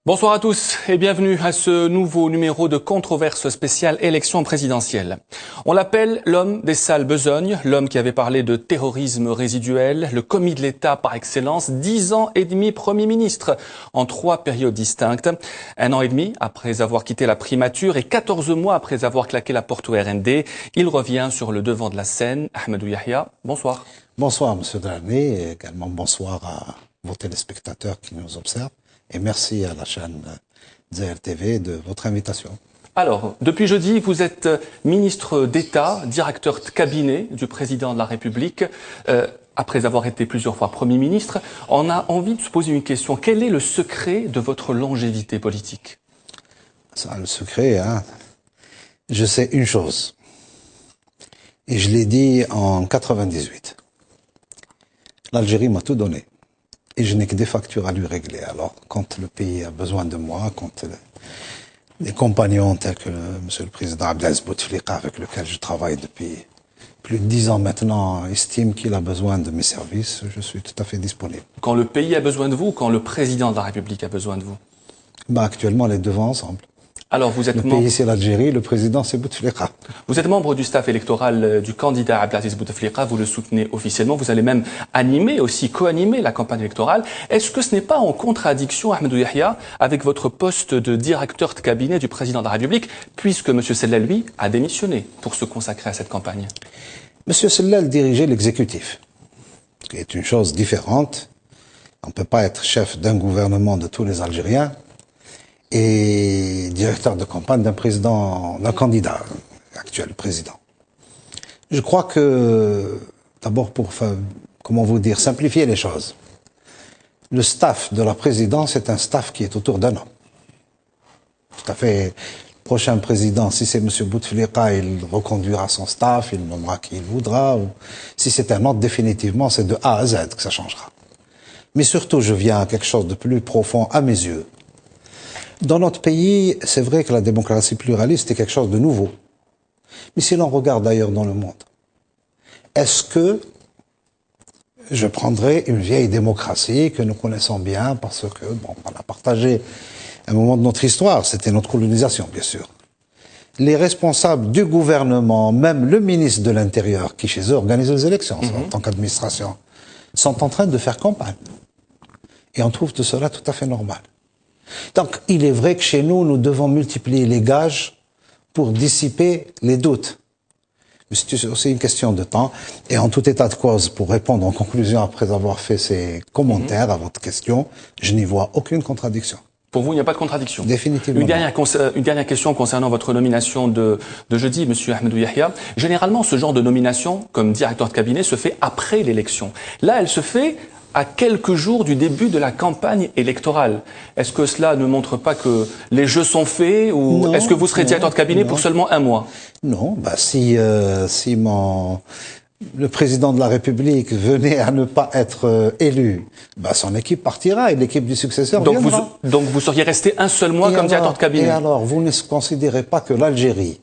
Bonsoir à tous et bienvenue à ce nouveau numéro de controverse spéciale élection présidentielle. On l'appelle l'homme des sales besognes, l'homme qui avait parlé de terrorisme résiduel, le commis de l'État par excellence, 10 ans et demi Premier ministre en 3 périodes distinctes. 1 an et demi après avoir quitté la primature et 14 mois après avoir claqué la porte au RND, il revient sur le devant de la scène. Ahmadou Yahya, bonsoir. Bonsoir Monsieur Drané et également bonsoir à vos téléspectateurs qui nous observent. Et merci à la chaîne Zaïre TV de votre invitation. Alors, depuis jeudi, vous êtes ministre d'État, directeur de cabinet du président de la République. Après avoir été plusieurs fois Premier ministre, on a envie de se poser une question. Quel est le secret de votre longévité politique? Ça, le secret, hein, je sais une chose. Et je l'ai dit en 98. L'Algérie m'a tout donné. Et je n'ai que des factures à lui régler. Alors, quand le pays a besoin de moi, quand des compagnons tels que Monsieur le Président Abdelaziz Bouteflika, avec lequel je travaille depuis plus de 10 ans maintenant, estime qu'il a besoin de mes services, je suis tout à fait disponible. Quand le pays a besoin de vous, ou quand le Président de la République a besoin de vous? Actuellement, les deux vont ensemble. Alors, vous êtes le pays, c'est l'Algérie, le président, c'est Bouteflika. Vous êtes membre du staff électoral du candidat Abdelaziz Bouteflika, vous le soutenez officiellement, vous allez même animer, aussi co-animer la campagne électorale. Est-ce que ce n'est pas en contradiction, Ahmadou Yahya, avec votre poste de directeur de cabinet du président de la République, puisque M. Sellal, lui, a démissionné pour se consacrer à cette campagne? M. Sellal dirigeait l'exécutif, ce qui est une chose différente. On ne peut pas être chef d'un gouvernement de tous les Algériens et directeur de campagne d'un président, d'un candidat, actuel président. Je crois que, d'abord pour, comment vous dire, simplifier les choses, le staff de la présidence est un staff qui est autour d'un homme. Tout à fait. Le prochain président, si c'est M. Bouteflika, il reconduira son staff, il nommera qui il voudra. Ou, si c'est un autre, définitivement, c'est de A à Z que ça changera. Mais surtout, je viens à quelque chose de plus profond à mes yeux. Dans notre pays, c'est vrai que la démocratie pluraliste est quelque chose de nouveau. Mais si l'on regarde ailleurs dans le monde, est-ce que je prendrais une vieille démocratie que nous connaissons bien parce que, bon, on a partagé un moment de notre histoire, c'était notre colonisation, bien sûr. Les responsables du gouvernement, même le ministre de l'Intérieur, qui chez eux organise les élections en tant qu'administration, sont en train de faire campagne. Et on trouve tout cela tout à fait normal. Donc, il est vrai que chez nous, nous devons multiplier les gages pour dissiper les doutes. Mais c'est aussi une question de temps. Et en tout état de cause, pour répondre en conclusion après avoir fait ces commentaires à votre question, je n'y vois aucune contradiction. Pour vous, il n'y a pas de contradiction? Définitivement. Une dernière question concernant votre nomination de jeudi, Monsieur Ahmadou Yahya. Généralement, ce genre de nomination, comme directeur de cabinet, se fait après l'élection. Là, elle se fait à quelques jours du début de la campagne électorale. Est-ce que cela ne montre pas que les jeux sont faits ou est-ce que vous serez directeur de cabinet pour seulement 1 mois? Non, si le président de la République venait à ne pas être élu, son équipe partira et l'équipe du successeur viendra. Donc vous seriez resté 1 seul mois comme directeur de cabinet? Et alors, vous ne considérez pas que l'Algérie,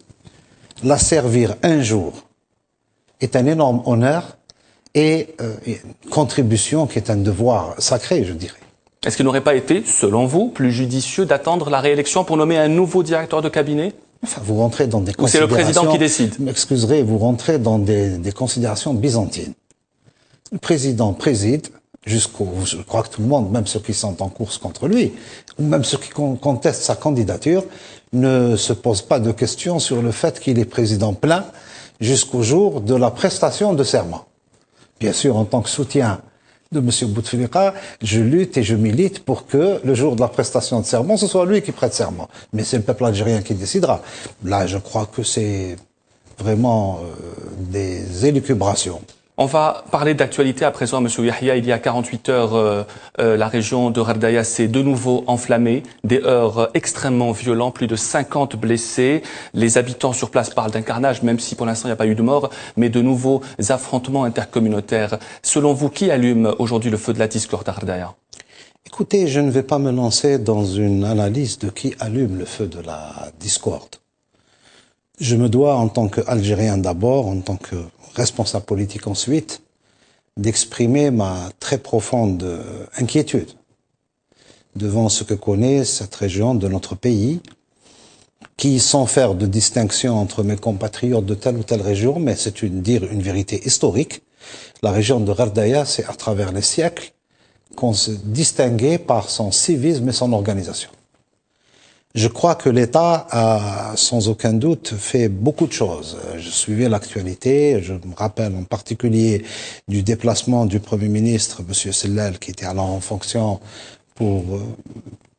la servir un jour, est un énorme honneur et une contribution qui est un devoir sacré, je dirais. Est-ce qu'il n'aurait pas été, selon vous, plus judicieux d'attendre la réélection pour nommer un nouveau directeur de cabinet? Enfin, vous rentrez dans des considérations... Ou c'est le président qui décide? M'excuserez, vous rentrez dans des considérations byzantines. Le président préside jusqu'au... Je crois que tout le monde, même ceux qui sont en course contre lui, ou même ceux qui contestent sa candidature, ne se posent pas de questions sur le fait qu'il est président plein jusqu'au jour de la prestation de serment. Bien sûr, en tant que soutien de M. Bouteflika, je lutte et je milite pour que le jour de la prestation de serment, ce soit lui qui prête serment. Mais c'est le peuple algérien qui décidera. Là, je crois que c'est vraiment des élucubrations. On va parler d'actualité à présent, Monsieur Yahya. Il y a 48 heures, la région de Gherdaya s'est de nouveau enflammée. Des heurts extrêmement violents, plus de 50 blessés. Les habitants sur place parlent d'un carnage, même si pour l'instant il n'y a pas eu de mort, mais de nouveaux affrontements intercommunautaires. Selon vous, qui allume aujourd'hui le feu de la discorde à Gherdaya? Écoutez, je ne vais pas me lancer dans une analyse de qui allume le feu de la discorde. Je me dois, en tant qu'Algérien d'abord, en tant que responsable politique ensuite, d'exprimer ma très profonde inquiétude devant ce que connaît cette région de notre pays, qui, sans faire de distinction entre mes compatriotes de telle ou telle région, mais c'est dire une vérité historique, la région de Ghardaïa, c'est à travers les siècles qu'on se distinguait par son civisme et son organisation. Je crois que l'État a, sans aucun doute, fait beaucoup de choses. Je suivais l'actualité, je me rappelle en particulier du déplacement du Premier ministre, M. Sellal, qui était alors en fonction pour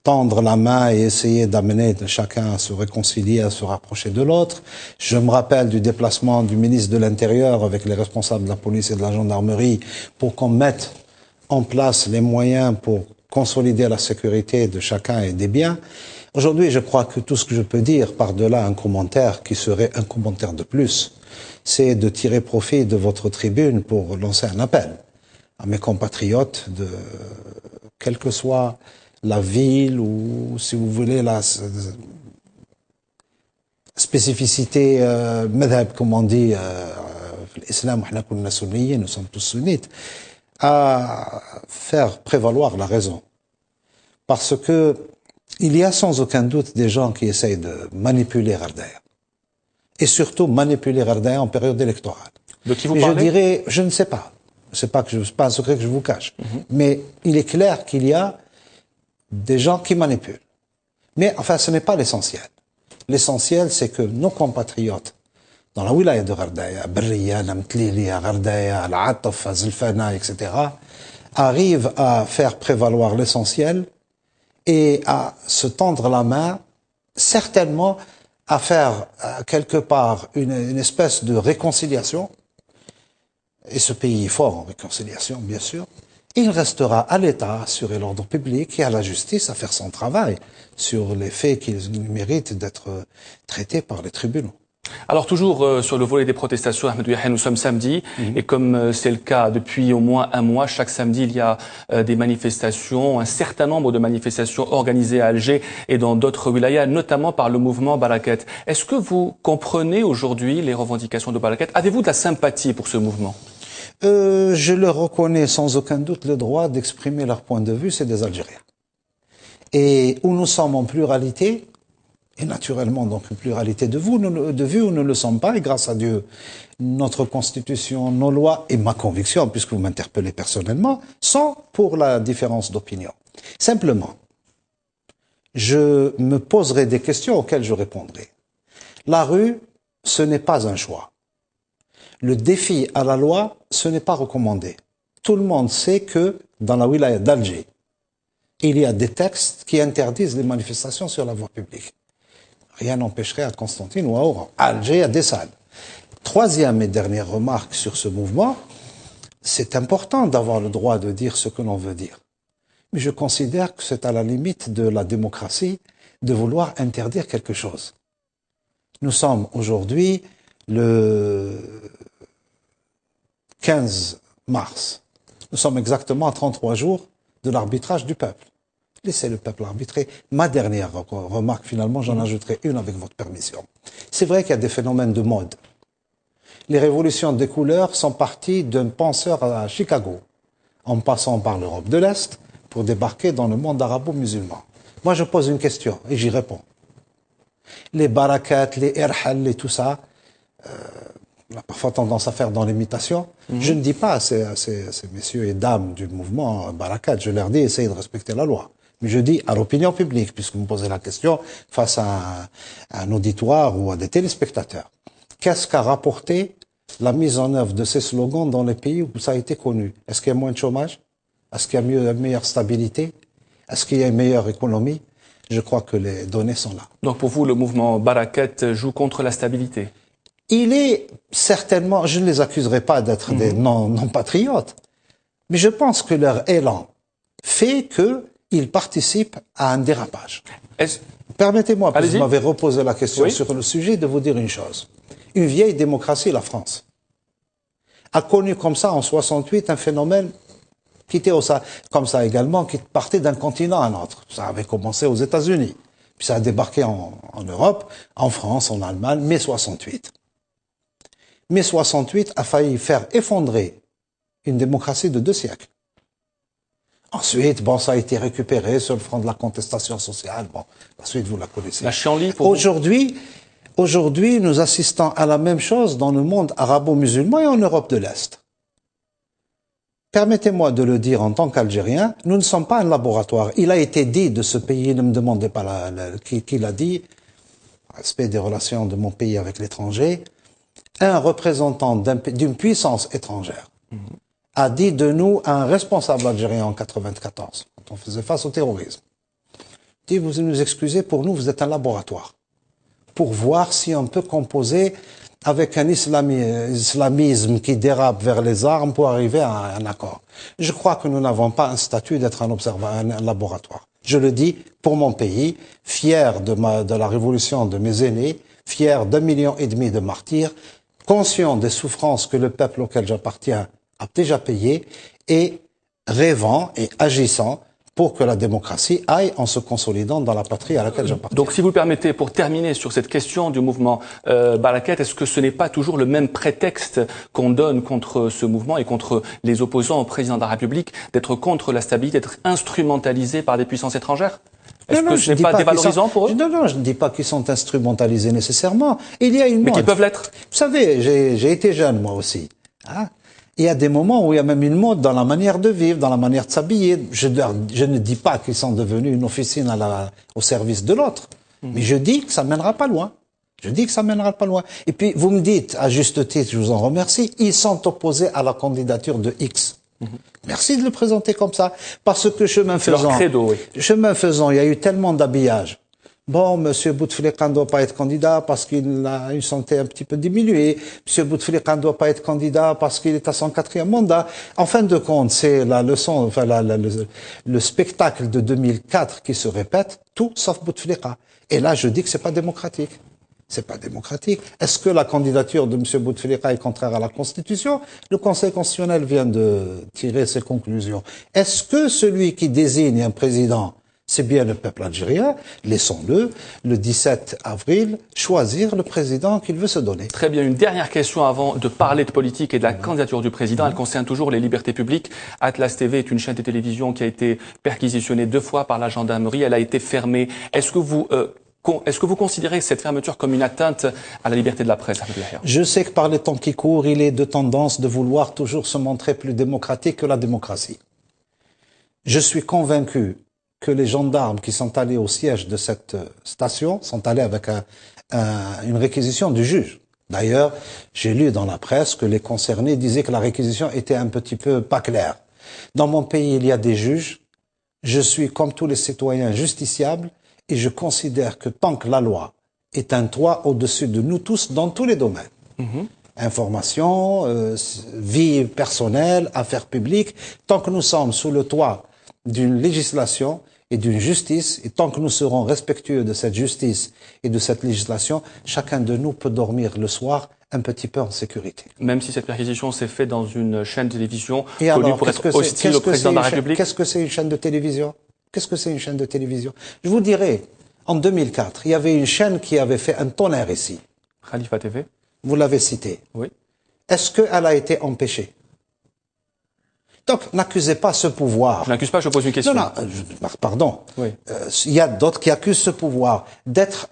tendre la main et essayer d'amener chacun à se réconcilier, à se rapprocher de l'autre. Je me rappelle du déplacement du ministre de l'Intérieur avec les responsables de la police et de la gendarmerie pour qu'on mette en place les moyens pour consolider la sécurité de chacun et des biens. Aujourd'hui, je crois que tout ce que je peux dire, par-delà un commentaire qui serait un commentaire de plus, c'est de tirer profit de votre tribune pour lancer un appel à mes compatriotes de, quelle que soit la ville ou, si vous voulez, la spécificité madhab, comme on dit, l'islam, nous sommes tous sunnites, à faire prévaloir la raison. Parce que il y a sans aucun doute des gens qui essayent de manipuler Ghardaïa. Et surtout manipuler Ghardaïa en période électorale. De qui vous parlez ? Je dirais, je ne sais pas. C'est pas un secret que je vous cache. Mais il est clair qu'il y a des gens qui manipulent. Mais enfin, ce n'est pas l'essentiel. L'essentiel, c'est que nos compatriotes, dans la wilaya de Ghardaïa, Berriya, Namtlilia, Ghardaïa, Al-Ataf, Zilfana, etc., arrivent à faire prévaloir l'essentiel et à se tendre la main, certainement à faire quelque part une espèce de réconciliation. Et ce pays est fort en réconciliation, bien sûr. Il restera à l'État à assurer l'ordre public et à la justice à faire son travail sur les faits qui méritent d'être traités par les tribunaux. Alors toujours sur le volet des protestations, Ahmed Yahya, nous sommes samedi et comme c'est le cas depuis au moins un mois, chaque samedi il y a des manifestations, un certain nombre de manifestations organisées à Alger et dans d'autres wilayas, notamment par le mouvement Barakat. Est-ce que vous comprenez aujourd'hui les revendications de Barakat? Avez-vous de la sympathie pour ce mouvement? Je leur reconnais sans aucun doute le droit d'exprimer leur point de vue, c'est des Algériens. Et où nous sommes en pluralité, et naturellement, donc, une pluralité de vues, nous ne le sommes pas, et grâce à Dieu, notre constitution, nos lois, et ma conviction, puisque vous m'interpellez personnellement, sont pour la différence d'opinion. Simplement, je me poserai des questions auxquelles je répondrai. La rue, ce n'est pas un choix. Le défi à la loi, ce n'est pas recommandé. Tout le monde sait que, dans la wilaya d'Alger, il y a des textes qui interdisent les manifestations sur la voie publique. Rien n'empêcherait à Constantine ou à Oran. Alger a des salles. Troisième et dernière remarque sur ce mouvement, c'est important d'avoir le droit de dire ce que l'on veut dire. Mais je considère que c'est à la limite de la démocratie de vouloir interdire quelque chose. Nous sommes aujourd'hui le 15 mars. Nous sommes exactement à 33 jours de l'arbitrage du peuple. Laissez le peuple arbitrer. Ma dernière remarque, finalement, j'en ajouterai une avec votre permission. C'est vrai qu'il y a des phénomènes de mode. Les révolutions des couleurs sont parties d'un penseur à Chicago, en passant par l'Europe de l'Est, pour débarquer dans le monde arabo-musulman. Moi, je pose une question et j'y réponds. Les barakat, les erhal et tout ça, on a parfois tendance à faire dans l'imitation. Je ne dis pas à ces messieurs et dames du mouvement barakat, je leur dis essayez de respecter la loi. Mais je dis à l'opinion publique, puisque vous me posez la question, face à un auditoire ou à des téléspectateurs. Qu'est-ce qu'a rapporté la mise en œuvre de ces slogans dans les pays où ça a été connu? Est-ce qu'il y a moins de chômage? Est-ce qu'il y a une meilleure stabilité? Est-ce qu'il y a une meilleure économie? Je crois que les données sont là. Donc pour vous, le mouvement Barakat joue contre la stabilité? Il est certainement, je ne les accuserai pas d'être des non-patriotes, mais je pense que leur élan fait qu'ils participent à un dérapage. Permettez-moi, parce que vous m'avez reposé la question sur le sujet, de vous dire une chose. Une vieille démocratie, la France, a connu comme ça en 68 un phénomène qui étaient comme ça également, qui partaient d'un continent à un autre. Ça avait commencé aux États-Unis, puis ça a débarqué en Europe, en France, en Allemagne, mai 68. Mai 68 a failli faire effondrer une démocratie de 2 siècles. Ensuite, bon, ça a été récupéré sur le front de la contestation sociale. Bon, ensuite, vous la connaissez. La chienlit pour Aujourd'hui, nous assistons à la même chose dans le monde arabo-musulman et en Europe de l'Est. Permettez-moi de le dire en tant qu'Algérien, nous ne sommes pas un laboratoire. Il a été dit de ce pays, ne me demandez pas qui l'a dit, respect des relations de mon pays avec l'étranger, un représentant d'une puissance étrangère a dit de nous à un responsable algérien en 94, quand on faisait face au terrorisme. Il dit, vous nous excusez, pour nous, vous êtes un laboratoire. Pour voir si on peut composer avec un islamisme qui dérape vers les armes pour arriver à un accord. Je crois que nous n'avons pas un statut d'être un laboratoire. Je le dis pour mon pays, fier de la révolution de mes aînés, fier d'1,5 million de martyrs, conscient des souffrances que le peuple auquel j'appartiens a déjà payées et rêvant et agissant pour que la démocratie aille en se consolidant dans la patrie à laquelle j'appartiens. Donc, si vous le permettez, pour terminer sur cette question du mouvement Barakat, est-ce que ce n'est pas toujours le même prétexte qu'on donne contre ce mouvement et contre les opposants au président de la République d'être contre la stabilité, d'être instrumentalisé par des puissances étrangères? Est-ce que ce n'est pas dévalorisant pour eux? Non, je ne dis pas qu'ils sont instrumentalisés nécessairement. Il y a une mode. Mais qu'ils peuvent l'être. Vous savez, j'ai été jeune moi aussi. Hein? Il y a des moments où il y a même une mode dans la manière de vivre, dans la manière de s'habiller. Je ne dis pas qu'ils sont devenus une officine au service de l'autre. Mais je dis que ça mènera pas loin. Je dis que ça mènera pas loin. Et puis, vous me dites, à juste titre, je vous en remercie, ils sont opposés à la candidature de X. Merci de le présenter comme ça. Parce que chemin faisant, leur credo, oui. Chemin faisant, il y a eu tellement d'habillage. Bon, Monsieur Bouteflika ne doit pas être candidat parce qu'il a une santé un petit peu diminuée. Monsieur Bouteflika ne doit pas être candidat parce qu'il est à son 4e mandat. En fin de compte, c'est la leçon, enfin, le spectacle de 2004 qui se répète, tout sauf Bouteflika. Et là, je dis que c'est pas démocratique. C'est pas démocratique. Est-ce que la candidature de M. Bouteflika est contraire à la Constitution? Le Conseil constitutionnel vient de tirer ses conclusions. Est-ce que celui qui désigne un président, c'est bien le peuple algérien? Laissons-le, le 17 avril, choisir le président qu'il veut se donner. Très bien. Une dernière question avant de parler de politique et de la candidature du président. Elle concerne toujours les libertés publiques. Atlas TV est une chaîne de télévision qui a été perquisitionnée 2 fois par la gendarmerie. Elle a été fermée. Est-ce que vous considérez cette fermeture comme une atteinte à la liberté de la presse? Je sais que par les temps qui courent, il est de tendance de vouloir toujours se montrer plus démocratique que la démocratie. Je suis convaincu que les gendarmes qui sont allés au siège de cette station sont allés avec une réquisition du juge. D'ailleurs, j'ai lu dans la presse que les concernés disaient que la réquisition était un petit peu pas claire. Dans mon pays, il y a des juges. Je suis, comme tous les citoyens, justiciable. Et je considère que tant que la loi est un toit au-dessus de nous tous dans tous les domaines, information, vie personnelle, affaires publiques, tant que nous sommes sous le toit d'une législation et d'une justice, et tant que nous serons respectueux de cette justice et de cette législation, chacun de nous peut dormir le soir un petit peu en sécurité. Même si cette perquisition s'est faite dans une chaîne de télévision et connue alors, pour être hostile au président de la République? Qu'est-ce que c'est une chaîne de télévision? Qu'est-ce que c'est une chaîne de télévision? Je vous dirais, en 2004, il y avait une chaîne qui avait fait un tonnerre ici. Khalifa TV. Vous l'avez cité. Oui. Est-ce qu'elle a été empêchée? Donc, n'accusez pas ce pouvoir. Je n'accuse pas, je pose une question. Non, pardon. Oui. Il y a d'autres qui accusent ce pouvoir d'être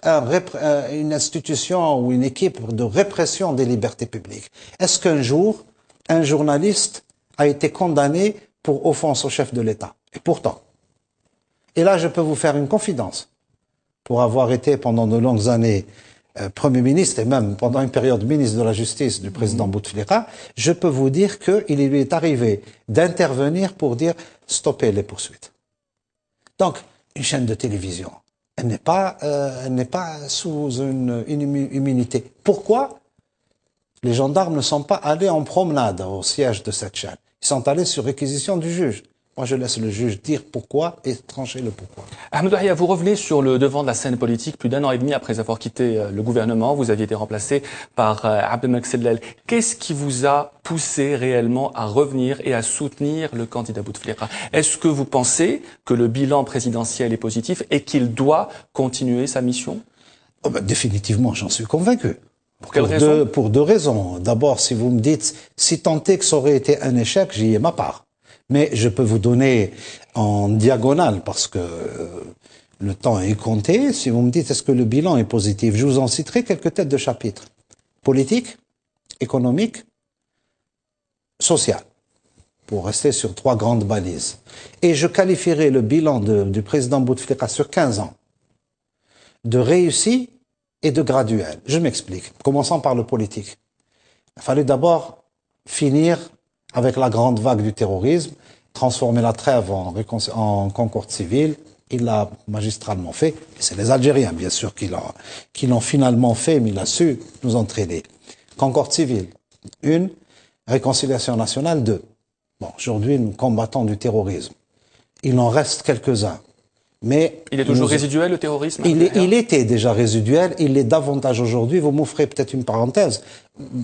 une institution ou une équipe de répression des libertés publiques. Est-ce qu'un jour, un journaliste a été condamné pour offense au chef de l'État? Et pourtant. Et là, je peux vous faire une confidence. Pour avoir été pendant de longues années Premier ministre et même pendant une période ministre de la Justice du président Bouteflika, je peux vous dire qu'il lui est arrivé d'intervenir pour dire stopper les poursuites. Donc, une chaîne de télévision, elle n'est pas sous une immunité. Pourquoi? Les gendarmes ne sont pas allés en promenade au siège de cette chaîne. Ils sont allés sur réquisition du juge. Moi, je laisse le juge dire pourquoi et trancher le pourquoi. Ahmed Yahia, vous revenez sur le devant de la scène politique plus d'1 an et demi après avoir quitté le gouvernement. Vous aviez été remplacé par Abdelmalek Sellel. Qu'est-ce qui vous a poussé réellement à revenir et à soutenir le candidat Bouteflika? Est-ce que vous pensez que le bilan présidentiel est positif et qu'il doit continuer sa mission? Oh ben, définitivement, j'en suis convaincu. Pour quelle raison? Pour deux raisons. D'abord, si vous me dites, si tant est que ça aurait été un échec, j'y ai ma part. Mais je peux vous donner en diagonale, parce que le temps est compté. Si vous me dites, est-ce que le bilan est positif, je vous en citerai quelques têtes de chapitre. Politique, économique, social, pour rester sur 3 grandes balises. Et je qualifierai le bilan du président Bouteflika sur 15 ans de réussi et de graduel. Je m'explique. Commençons par le politique. Il fallait d'abord finir avec la grande vague du terrorisme, transformer la trêve en concorde civile. Il l'a magistralement fait. Et c'est les Algériens, bien sûr, qui l'ont finalement fait, mais il a su nous entraîner. Concorde civile, 1. Réconciliation nationale, 2. Bon, aujourd'hui, nous combattons du terrorisme. Il en reste quelques-uns. Mais il est toujours résiduel, le terrorisme? Il était déjà résiduel, il l'est davantage aujourd'hui. Vous m'offrez peut-être une parenthèse.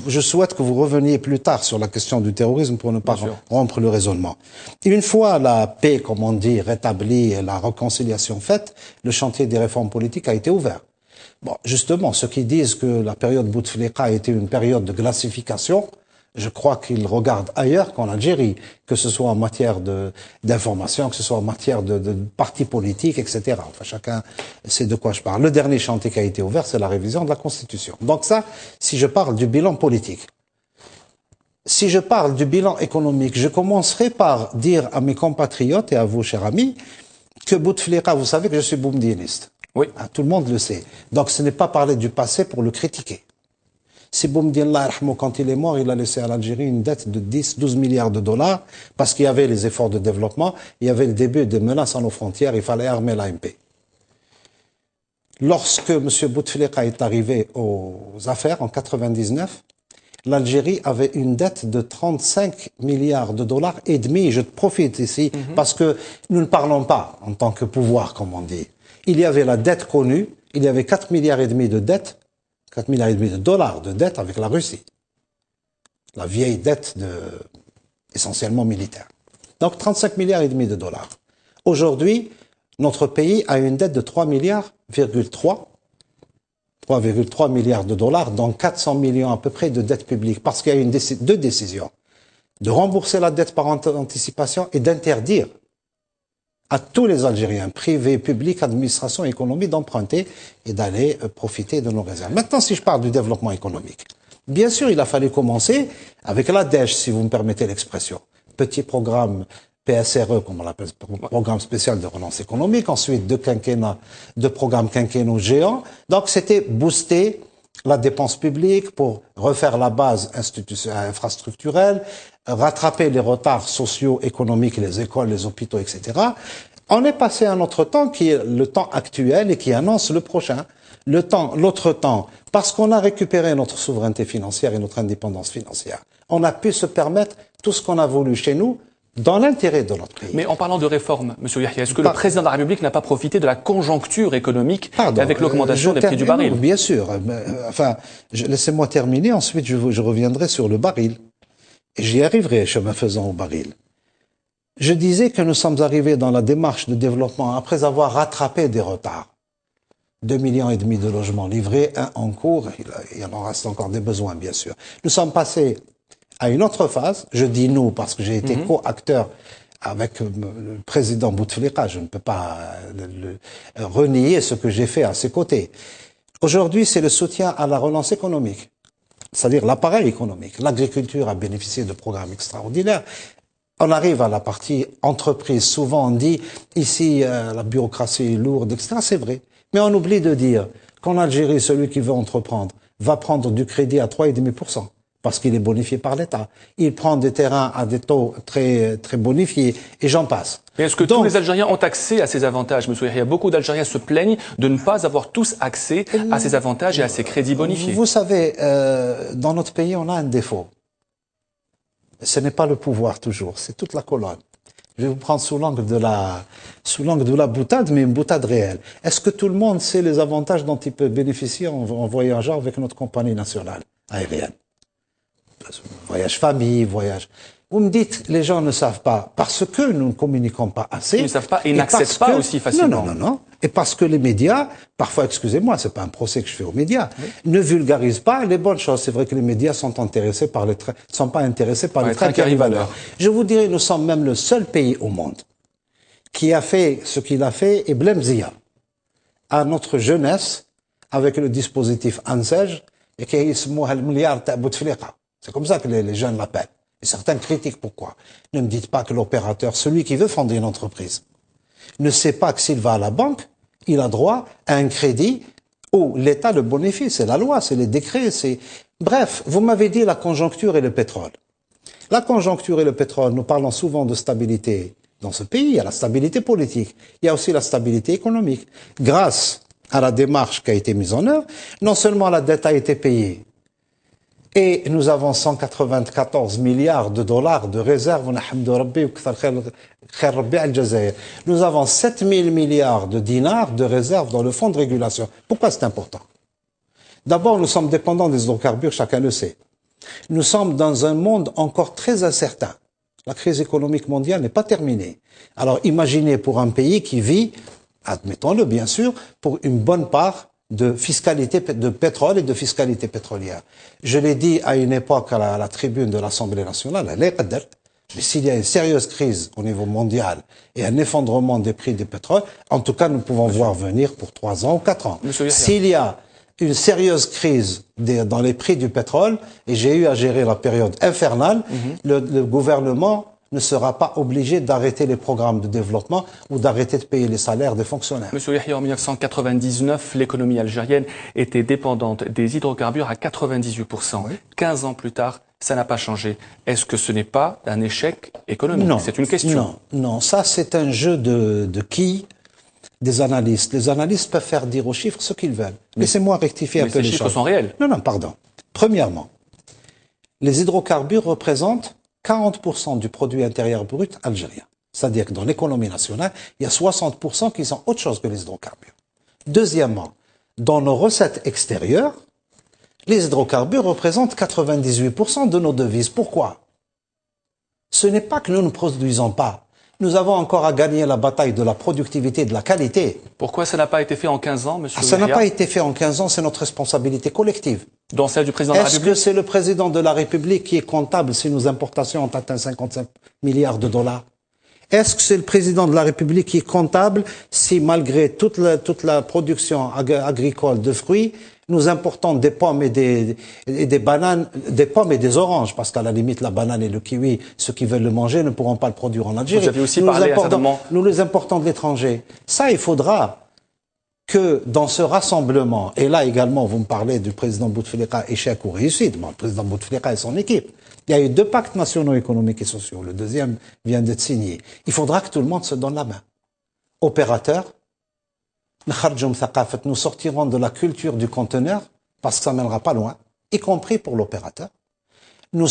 Je souhaite que vous reveniez plus tard sur la question du terrorisme pour ne pas rompre le raisonnement. Et une fois la paix, comme on dit, rétablie et la réconciliation faite, le chantier des réformes politiques a été ouvert. Bon, justement, ceux qui disent que la période Bouteflika a été une période de glacification, je crois qu'ils regardent ailleurs qu'en Algérie, que ce soit en matière d'information, que ce soit en matière de partis politiques, etc. Enfin, chacun sait de quoi je parle. Le dernier chantier qui a été ouvert, c'est la révision de la Constitution. Donc ça, si je parle du bilan politique. Si je parle du bilan économique, je commencerai par dire à mes compatriotes et à vous, chers amis, que Bouteflika, vous savez que je suis boumedieniste. Oui. Tout le monde le sait. Donc ce n'est pas parler du passé pour le critiquer. Si Boumediene, quand il est mort, il a laissé à l'Algérie une dette de 10-12 milliards de dollars parce qu'il y avait les efforts de développement, il y avait le début des menaces à nos frontières, il fallait armer l'AMP. Lorsque M. Bouteflika est arrivé aux affaires en 99, l'Algérie avait une dette de 35 milliards de dollars et demi. Je profite ici parce que nous ne parlons pas en tant que pouvoir, comme on dit. Il y avait la dette connue, il y avait 4 milliards et demi de dette, 4 milliards et demi de dollars de dette avec la Russie. La vieille dette essentiellement militaire. Donc 35 milliards et demi de dollars. Aujourd'hui, notre pays a une dette de 3,3 milliards de dollars, dont 400 millions à peu près de dette publique. Parce qu'il y a deux décisions. De rembourser la dette par anticipation et d'interdire à tous les Algériens, privés, publics, administration, économie, d'emprunter et d'aller profiter de nos réserves. Maintenant, si je parle du développement économique, bien sûr, il a fallu commencer avec la DEJ, si vous me permettez l'expression. Petit programme PSRE, comme on l'appelle, programme spécial de relance économique, ensuite deux programmes quinquennaux géants. Donc, c'était booster la dépense publique pour refaire la base infrastructurelle, rattraper les retards sociaux, économiques, les écoles, les hôpitaux, etc. On est passé à un autre temps qui est le temps actuel et qui annonce le prochain. L'autre temps, parce qu'on a récupéré notre souveraineté financière et notre indépendance financière. On a pu se permettre tout ce qu'on a voulu chez nous dans l'intérêt de notre pays. Mais en parlant de réforme, M. Yahia, est-ce que le président de la République n'a pas profité de la conjoncture économique avec l'augmentation des prix du baril? Bien sûr. Laissez-moi terminer, ensuite je reviendrai sur le baril. Et j'y arriverai, chemin faisant, au baril. Je disais que nous sommes arrivés dans la démarche de développement après avoir rattrapé des retards. 2,5 millions de logements livrés, un en cours, il en reste encore des besoins, bien sûr. Nous sommes passés à une autre phase, je dis nous parce que j'ai été co-acteur avec le président Bouteflika, je ne peux pas renier ce que j'ai fait à ses côtés. Aujourd'hui, c'est le soutien à la relance économique, c'est-à-dire l'appareil économique. L'agriculture a bénéficié de programmes extraordinaires. On arrive à la partie entreprise. Souvent on dit, ici, la bureaucratie est lourde, etc. C'est vrai. Mais on oublie de dire qu'en Algérie, celui qui veut entreprendre va prendre du crédit à 3,5%. Parce qu'il est bonifié par l'État. Il prend des terrains à des taux très, très bonifiés, et j'en passe. Mais est-ce que tous les Algériens ont accès à ces avantages, M. Yahia? Beaucoup d'Algériens se plaignent de ne pas avoir tous accès à ces avantages et à ces crédits bonifiés. Vous savez, dans notre pays, on a un défaut. Ce n'est pas le pouvoir toujours, c'est toute la colonne. Je vais vous prendre sous l'angle de la boutade, mais une boutade réelle. Est-ce que tout le monde sait les avantages dont il peut bénéficier en voyageant avec notre compagnie nationale aérienne? Voyage famille, voyage... Vous me dites, les gens ne savent pas, parce que nous ne communiquons pas assez. Ils ne savent pas et n'acceptent pas aussi facilement. Non. Et parce que les médias, parfois, excusez-moi, c'est pas un procès que je fais aux médias, ne vulgarisent pas les bonnes choses. C'est vrai que les médias sont pas intéressés par les trains qui arrivent à l'heure. Je vous dirais, nous sommes même le seul pays au monde qui a fait ce qu'il a fait et Blemzia à notre jeunesse avec le dispositif ANSEJ et qui est le milliard de Bouteflika. C'est comme ça que les jeunes l'appellent. Et certains critiquent pourquoi. Ne me dites pas que l'opérateur, celui qui veut fonder une entreprise, ne sait pas que s'il va à la banque, il a droit à un crédit où l'État le bonifie. C'est la loi, c'est les décrets, c'est... Bref, vous m'avez dit la conjoncture et le pétrole. La conjoncture et le pétrole, nous parlons souvent de stabilité dans ce pays. Il y a la stabilité politique. Il y a aussi la stabilité économique. Grâce à la démarche qui a été mise en œuvre, non seulement la dette a été payée, et nous avons 194 milliards de dollars de réserves. Nous avons 7000 milliards de dinars de réserves dans le fonds de régulation. Pourquoi c'est important? D'abord, nous sommes dépendants des hydrocarbures, chacun le sait. Nous sommes dans un monde encore très incertain. La crise économique mondiale n'est pas terminée. Alors imaginez pour un pays qui vit, admettons-le bien sûr, pour une bonne part de fiscalité de pétrole et de fiscalité pétrolière. Je l'ai dit à une époque à la tribune de l'Assemblée nationale, mais s'il y a une sérieuse crise au niveau mondial et un effondrement des prix du pétrole, en tout cas nous pouvons voir venir pour 3 ans ou 4 ans. S'il y a une sérieuse crise dans les prix du pétrole, et j'ai eu à gérer la période infernale, le gouvernement ne sera pas obligé d'arrêter les programmes de développement ou d'arrêter de payer les salaires des fonctionnaires. Monsieur Yahya, en 1999, l'économie algérienne était dépendante des hydrocarbures à 98%. Oui. 15 ans plus tard, ça n'a pas changé. Est-ce que ce n'est pas un échec économique? Non. C'est une question. Non, ça c'est un jeu de qui? Des analystes. Les analystes peuvent faire dire aux chiffres ce qu'ils veulent. Laissez-moi rectifier un peu les choses. Ces chiffres sont réels. Non, pardon. Premièrement, les hydrocarbures représentent 40% du produit intérieur brut algérien. C'est-à-dire que dans l'économie nationale, il y a 60% qui sont autre chose que les hydrocarbures. Deuxièmement, dans nos recettes extérieures, les hydrocarbures représentent 98% de nos devises. Pourquoi? Ce n'est pas que nous ne produisons pas. Nous avons encore à gagner la bataille de la productivité et de la qualité. Pourquoi ça n'a pas été fait en 15 ans, monsieur Ça n'a pas été fait en 15 ans, c'est notre responsabilité collective. Dans celle du président de la République? Est-ce que c'est le président de la République qui est comptable si nos importations ont atteint 55 milliards de dollars? Est-ce que c'est le président de la République qui est comptable si, malgré toute la production agricole de fruits, nous importons des pommes et des bananes, des pommes et des oranges, parce qu'à la limite, la banane et le kiwi, ceux qui veulent le manger ne pourront pas le produire en Algérie. Vous avez aussi parlé nous les importons de l'étranger. Ça, il faudra que dans ce rassemblement, et là également, vous me parlez du président Bouteflika, échec ou réussite, le président Bouteflika et son équipe. Il y a eu 2 pactes nationaux économiques et sociaux. Le deuxième vient d'être signé. Il faudra que tout le monde se donne la main. Opérateurs, nous sortirons de la culture du conteneur, parce que ça ne mènera pas loin, y compris pour l'opérateur. Nous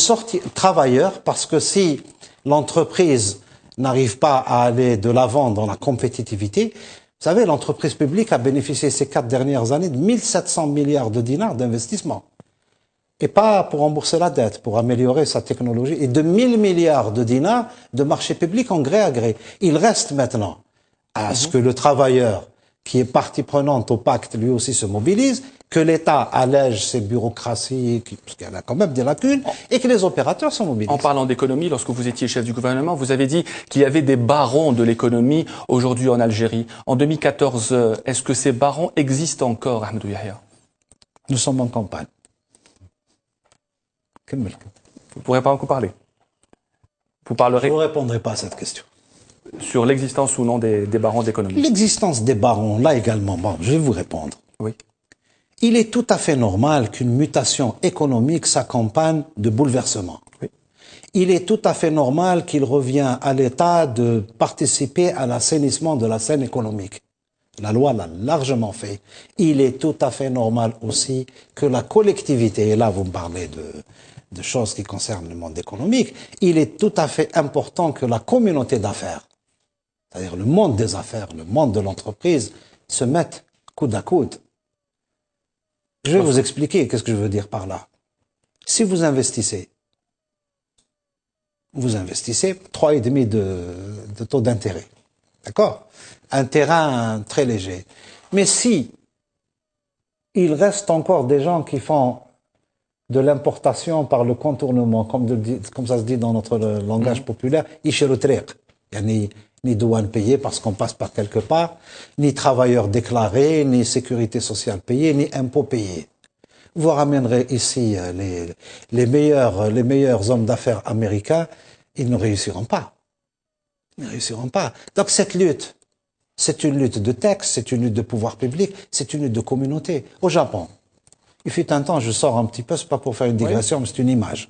travailleurs, parce que si l'entreprise n'arrive pas à aller de l'avant dans la compétitivité, vous savez, l'entreprise publique a bénéficié ces 4 dernières années de 1700 milliards de dinars d'investissement. Et pas pour rembourser la dette, pour améliorer sa technologie, et de 1000 milliards de dinars de marché public en gré à gré. Il reste maintenant à ce que le travailleur, qui est partie prenante au pacte, lui aussi se mobilise, que l'État allège ses bureaucraties, parce qu'il y en a quand même des lacunes, et que les opérateurs se mobilisent. En parlant d'économie, lorsque vous étiez chef du gouvernement, vous avez dit qu'il y avait des barons de l'économie aujourd'hui en Algérie. En 2014, est-ce que ces barons existent encore, Ahmadou Yahya? Nous sommes en campagne. Vous ne pourrez pas encore parler. Vous parlerez... Je ne répondrai pas à cette question. Sur l'existence ou non des barons d'économie. L'existence des barons, là également, bon, je vais vous répondre. Oui. Il est tout à fait normal qu'une mutation économique s'accompagne de bouleversements. Oui. Il est tout à fait normal qu'il revient à l'État de participer à l'assainissement de la scène économique. La loi l'a largement fait. Il est tout à fait normal aussi que la collectivité, et là vous me parlez de choses qui concernent le monde économique, il est tout à fait important que la communauté d'affaires, c'est-à-dire le monde des affaires, le monde de l'entreprise, se mettent coude à coude. Je vais vous expliquer qu'est-ce que je veux dire par là. Si vous investissez 3,5 de taux d'intérêt. D'accord? Un terrain très léger. Mais si il reste encore des gens qui font de l'importation par le contournement, comme ça se dit dans notre langage populaire, ishirutreq. Il n'y a ni douane payée parce qu'on passe par quelque part, ni travailleurs déclarés, ni sécurité sociale payée, ni impôts payés. Vous ramènerez ici les meilleurs hommes d'affaires américains, ils ne réussiront pas. Ils ne réussiront pas. Donc cette lutte, c'est une lutte de texte, c'est une lutte de pouvoir public, c'est une lutte de communauté. Au Japon, il fut un temps, je sors un petit peu, c'est pas pour faire une digression, mais c'est une image.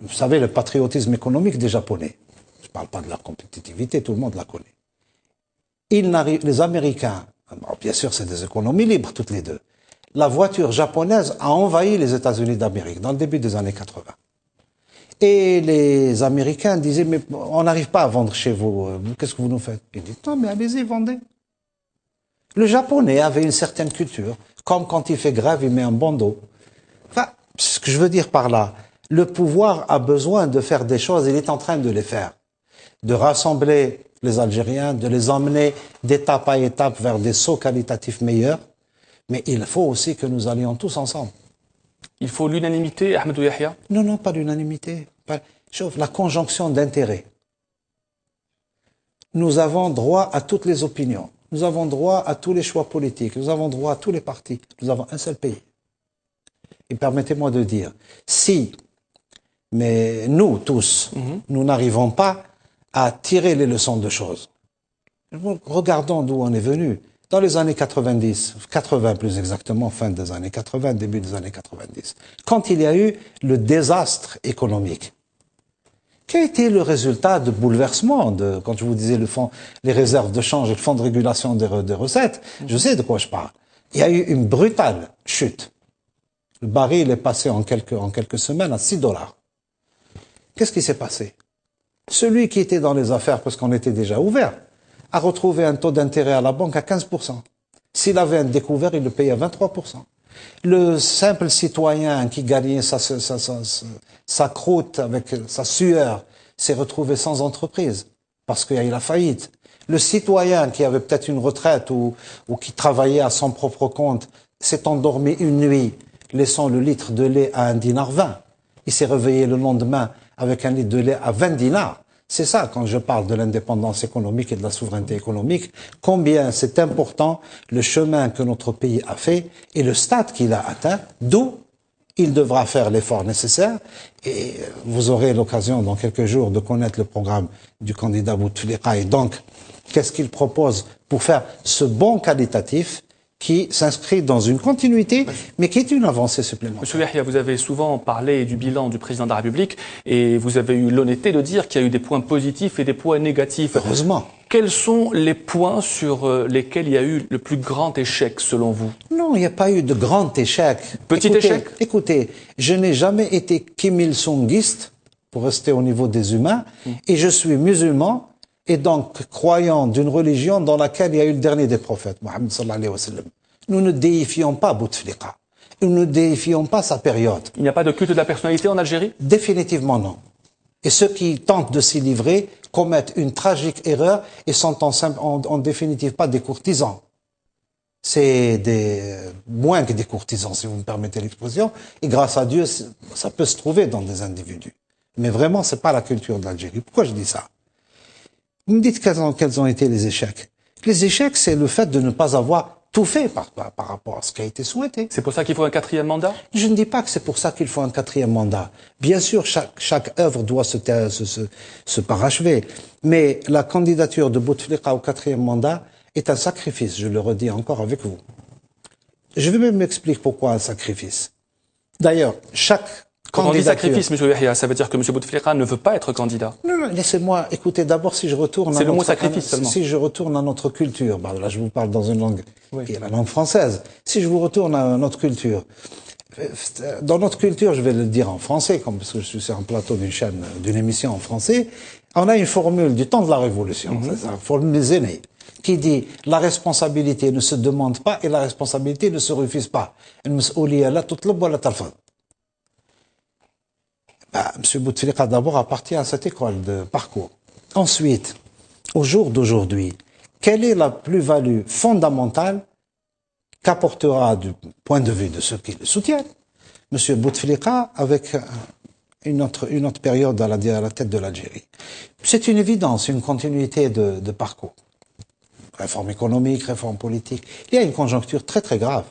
Vous savez, le patriotisme économique des Japonais. Je parle pas de leur compétitivité, tout le monde la connaît. Les Américains, bon, bien sûr, c'est des économies libres, toutes les deux. La voiture japonaise a envahi les États-Unis d'Amérique dans le début des années 80. Et les Américains disaient, mais on n'arrive pas à vendre chez vous, qu'est-ce que vous nous faites? Ils disent, non, mais allez-y, vendez. Le Japonais avait une certaine culture, comme quand il fait grève, il met un bandeau. Enfin, ce que je veux dire par là, le pouvoir a besoin de faire des choses, il est en train de les faire. De rassembler les Algériens, de les emmener d'étape à étape vers des sauts qualitatifs meilleurs. Mais il faut aussi que nous allions tous ensemble. Il faut l'unanimité, Ahmed Yahya? Non, non, pas l'unanimité. La conjonction d'intérêts. Nous avons droit à toutes les opinions. Nous avons droit à tous les choix politiques. Nous avons droit à tous les partis. Nous avons un seul pays. Et permettez-moi de dire, si, mais nous tous, nous n'arrivons pas à tirer les leçons de choses. Regardons d'où on est venu. Dans les années 80 plus exactement, fin des années 80, début des années 90, quand il y a eu le désastre économique, quel a été le résultat de bouleversement quand je vous disais les réserves de change et le fonds de régulation des recettes, je sais de quoi je parle. Il y a eu une brutale chute. Le baril est passé en quelques semaines à $6. Qu'est-ce qui s'est passé? Celui qui était dans les affaires, parce qu'on était déjà ouvert, a retrouvé un taux d'intérêt à la banque à 15%. S'il avait un découvert, il le payait à 23%. Le simple citoyen qui gagnait sa croûte avec sa sueur s'est retrouvé sans entreprise parce qu'il y a eu la faillite. Le citoyen qui avait peut-être une retraite ou qui travaillait à son propre compte s'est endormi une nuit, laissant le litre de lait à 1,20 dinar. Il s'est réveillé le lendemain avec un litre de lait à 20 dinars. C'est ça, quand je parle de l'indépendance économique et de la souveraineté économique, combien c'est important le chemin que notre pays a fait et le stade qu'il a atteint, d'où il devra faire l'effort nécessaire. Et vous aurez l'occasion dans quelques jours de connaître le programme du candidat Bouteflika et donc qu'est-ce qu'il propose pour faire ce bond qualitatif qui s'inscrit dans une continuité, mais qui est une avancée supplémentaire. Monsieur Yahya, vous avez souvent parlé du bilan du président de la République et vous avez eu l'honnêteté de dire qu'il y a eu des points positifs et des points négatifs. Heureusement. Quels sont les points sur lesquels il y a eu le plus grand échec, selon vous? Non, il n'y a pas eu de grand échec. Échec? Écoutez, je n'ai jamais été Kim Il-sungiste, pour rester au niveau des humains, et je suis musulman, et donc croyant d'une religion dans laquelle il y a eu le dernier des prophètes, Mohammed sallallahu alayhi wa sallam. Nous ne déifions pas Bouteflika. Nous ne déifions pas sa période. Il n'y a pas de culte de la personnalité en Algérie? Définitivement non. Et ceux qui tentent de s'y livrer commettent une tragique erreur et sont en définitive pas des courtisans. C'est moins que des courtisans, si vous me permettez l'expression. Et grâce à Dieu, ça peut se trouver dans des individus. Mais vraiment, c'est pas la culture de l'Algérie. Pourquoi je dis ça? Vous me dites quels ont été les échecs. Les échecs, c'est le fait de ne pas avoir tout fait par rapport à ce qui a été souhaité. C'est pour ça qu'il faut un 4e mandat? Je ne dis pas que c'est pour ça qu'il faut un 4e mandat. Bien sûr, chaque œuvre doit se parachever. Mais la candidature de Bouteflika au 4e mandat est un sacrifice, je le redis encore avec vous. Je vais même m'expliquer pourquoi un sacrifice. D'ailleurs, chaque Quand on dit sacrifice, M. Yahya, ça veut dire que M. Bouteflika ne veut pas être candidat. Non, laissez-moi écouter d'abord si je retourne C'est le mot sacrifice seulement. Si je retourne à notre culture, bah, là je vous parle dans une langue qui est la langue française. Si je vous retourne à notre culture, dans notre culture, je vais le dire en français, comme parce que je suis sur un plateau d'une chaîne, d'une émission en français, on a une formule du temps de la Révolution, c'est la formule des aînés, qui dit la responsabilité ne se demande pas et la responsabilité ne se refuse pas. M. Bouteflika d'abord appartient à cette école de parcours. Ensuite, au jour d'aujourd'hui, quelle est la plus-value fondamentale qu'apportera du point de vue de ceux qui le soutiennent M. Bouteflika avec une autre période à la tête de l'Algérie? C'est une évidence, une continuité de parcours. Réforme économique, réforme politique. Il y a une conjoncture très très grave.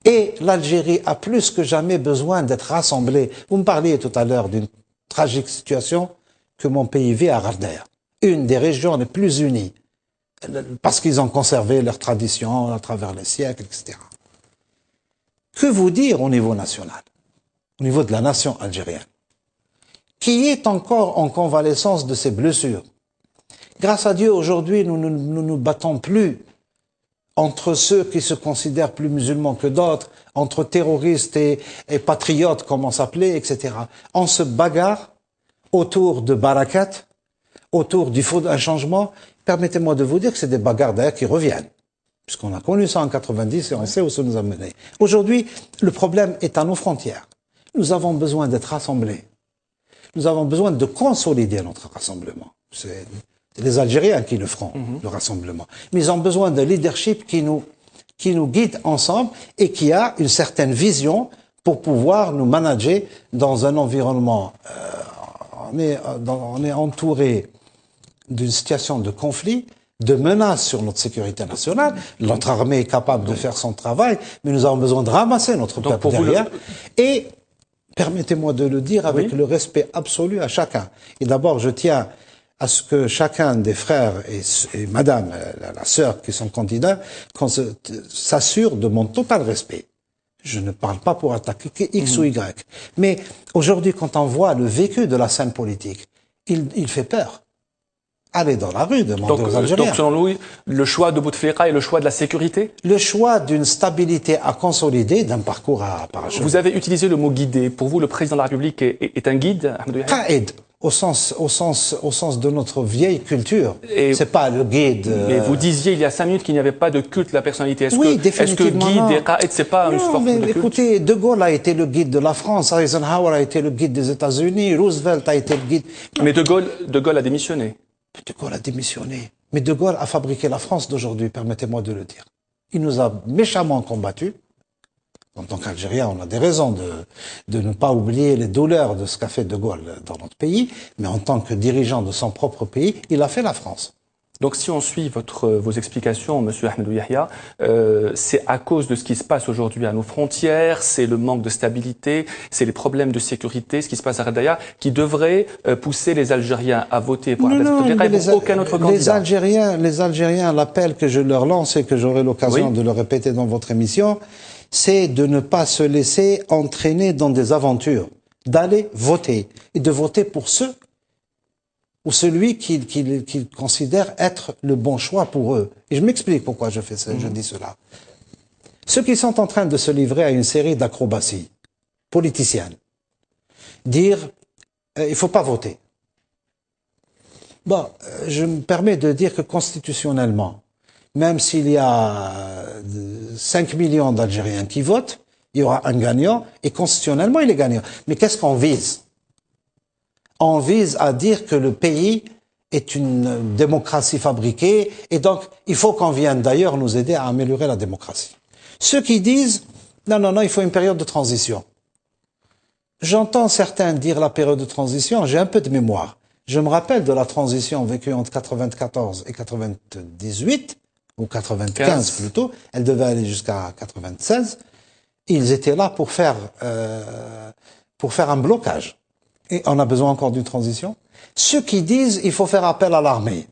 Et l'Algérie a plus que jamais besoin d'être rassemblée. Vous me parliez tout à l'heure d'une tragique situation que mon pays vit à Ghardaya, une des régions les plus unies, parce qu'ils ont conservé leurs traditions à travers les siècles, etc. Que vous dire au niveau national, au niveau de la nation algérienne, qui est encore en convalescence de ses blessures? Grâce à Dieu, aujourd'hui, nous ne nous battons plus entre ceux qui se considèrent plus musulmans que d'autres, entre terroristes et patriotes, comme on s'appelait, etc. On se bagarre autour de Barakat, autour du faux d'un changement. Permettez-moi de vous dire que c'est des bagarres d'ailleurs qui reviennent, puisqu'on a connu ça en 90 et on sait où ça nous a mené. Aujourd'hui, le problème est à nos frontières. Nous avons besoin d'être rassemblés. Nous avons besoin de consolider notre rassemblement. C'est les Algériens qui le feront, le rassemblement. Mais ils ont besoin d'un leadership qui nous guide ensemble et qui a une certaine vision pour pouvoir nous manager dans un environnement. On est entouré d'une situation de conflit, de menaces sur notre sécurité nationale. Notre armée est capable de faire son travail, mais nous avons besoin de ramasser notre peuple derrière. Et permettez-moi de le dire avec le respect absolu à chacun. Et d'abord, je tiens à ce que chacun des frères et madame, la sœur qui sont candidats, s'assure de mon total respect. Je ne parle pas pour attaquer X ou Y. Mais aujourd'hui, quand on voit le vécu de la scène politique, il fait peur. Aller dans la rue, demander aux Algériens. Donc, selon lui, le choix de Bouteflika est le choix de la sécurité? Le choix d'une stabilité à consolider, d'un parcours à parachever. Vous avez utilisé le mot guider. Pour vous, le président de la République est un guide? Qaïd, au sens de notre vieille culture. C'est pas le guide. Mais vous disiez il y a 5 minutes qu'il n'y avait pas de culte de la personnalité. Oui, définitivement. Est-ce que guide et Qaïd, c'est pas une forme de culte? Écoutez, De Gaulle a été le guide de la France, Eisenhower a été le guide des États-Unis, Roosevelt a été le guide. Mais De Gaulle a démissionné. De Gaulle a démissionné. Mais De Gaulle a fabriqué la France d'aujourd'hui, permettez-moi de le dire. Il nous a méchamment combattus. En tant qu'Algérien, on a des raisons de ne pas oublier les douleurs de ce qu'a fait De Gaulle dans notre pays, mais en tant que dirigeant de son propre pays, il a fait la France. Donc si on suit vos explications, Monsieur Ahmedou Yahya, c'est à cause de ce qui se passe aujourd'hui à nos frontières, c'est le manque de stabilité, c'est les problèmes de sécurité, ce qui se passe à Ghardaya, qui devrait pousser les Algériens à voter pour Bouteflika et pour aucun autre candidat. Les Algériens, l'appel que je leur lance et que j'aurai l'occasion de le répéter dans votre émission, c'est de ne pas se laisser entraîner dans des aventures, d'aller voter et de voter pour ceux ou celui qu'ils considèrent être le bon choix pour eux. Et je m'explique pourquoi je fais ça, je dis cela. Ceux qui sont en train de se livrer à une série d'acrobaties politiciennes, dire il faut pas voter. Bon, je me permets de dire que constitutionnellement, même s'il y a 5 millions d'Algériens qui votent, il y aura un gagnant, et constitutionnellement, il est gagnant. Mais qu'est-ce qu'on vise? On vise à dire que le pays est une démocratie fabriquée, et donc il faut qu'on vienne d'ailleurs nous aider à améliorer la démocratie. Ceux qui disent, non, il faut une période de transition. J'entends certains dire la période de transition, j'ai un peu de mémoire. Je me rappelle de la transition vécue entre 94 et 98, ou 95 plutôt, elle devait aller jusqu'à 96. Ils étaient là pour faire un blocage. Et on a besoin encore d'une transition. Ceux qui disent il faut faire appel à l'armée.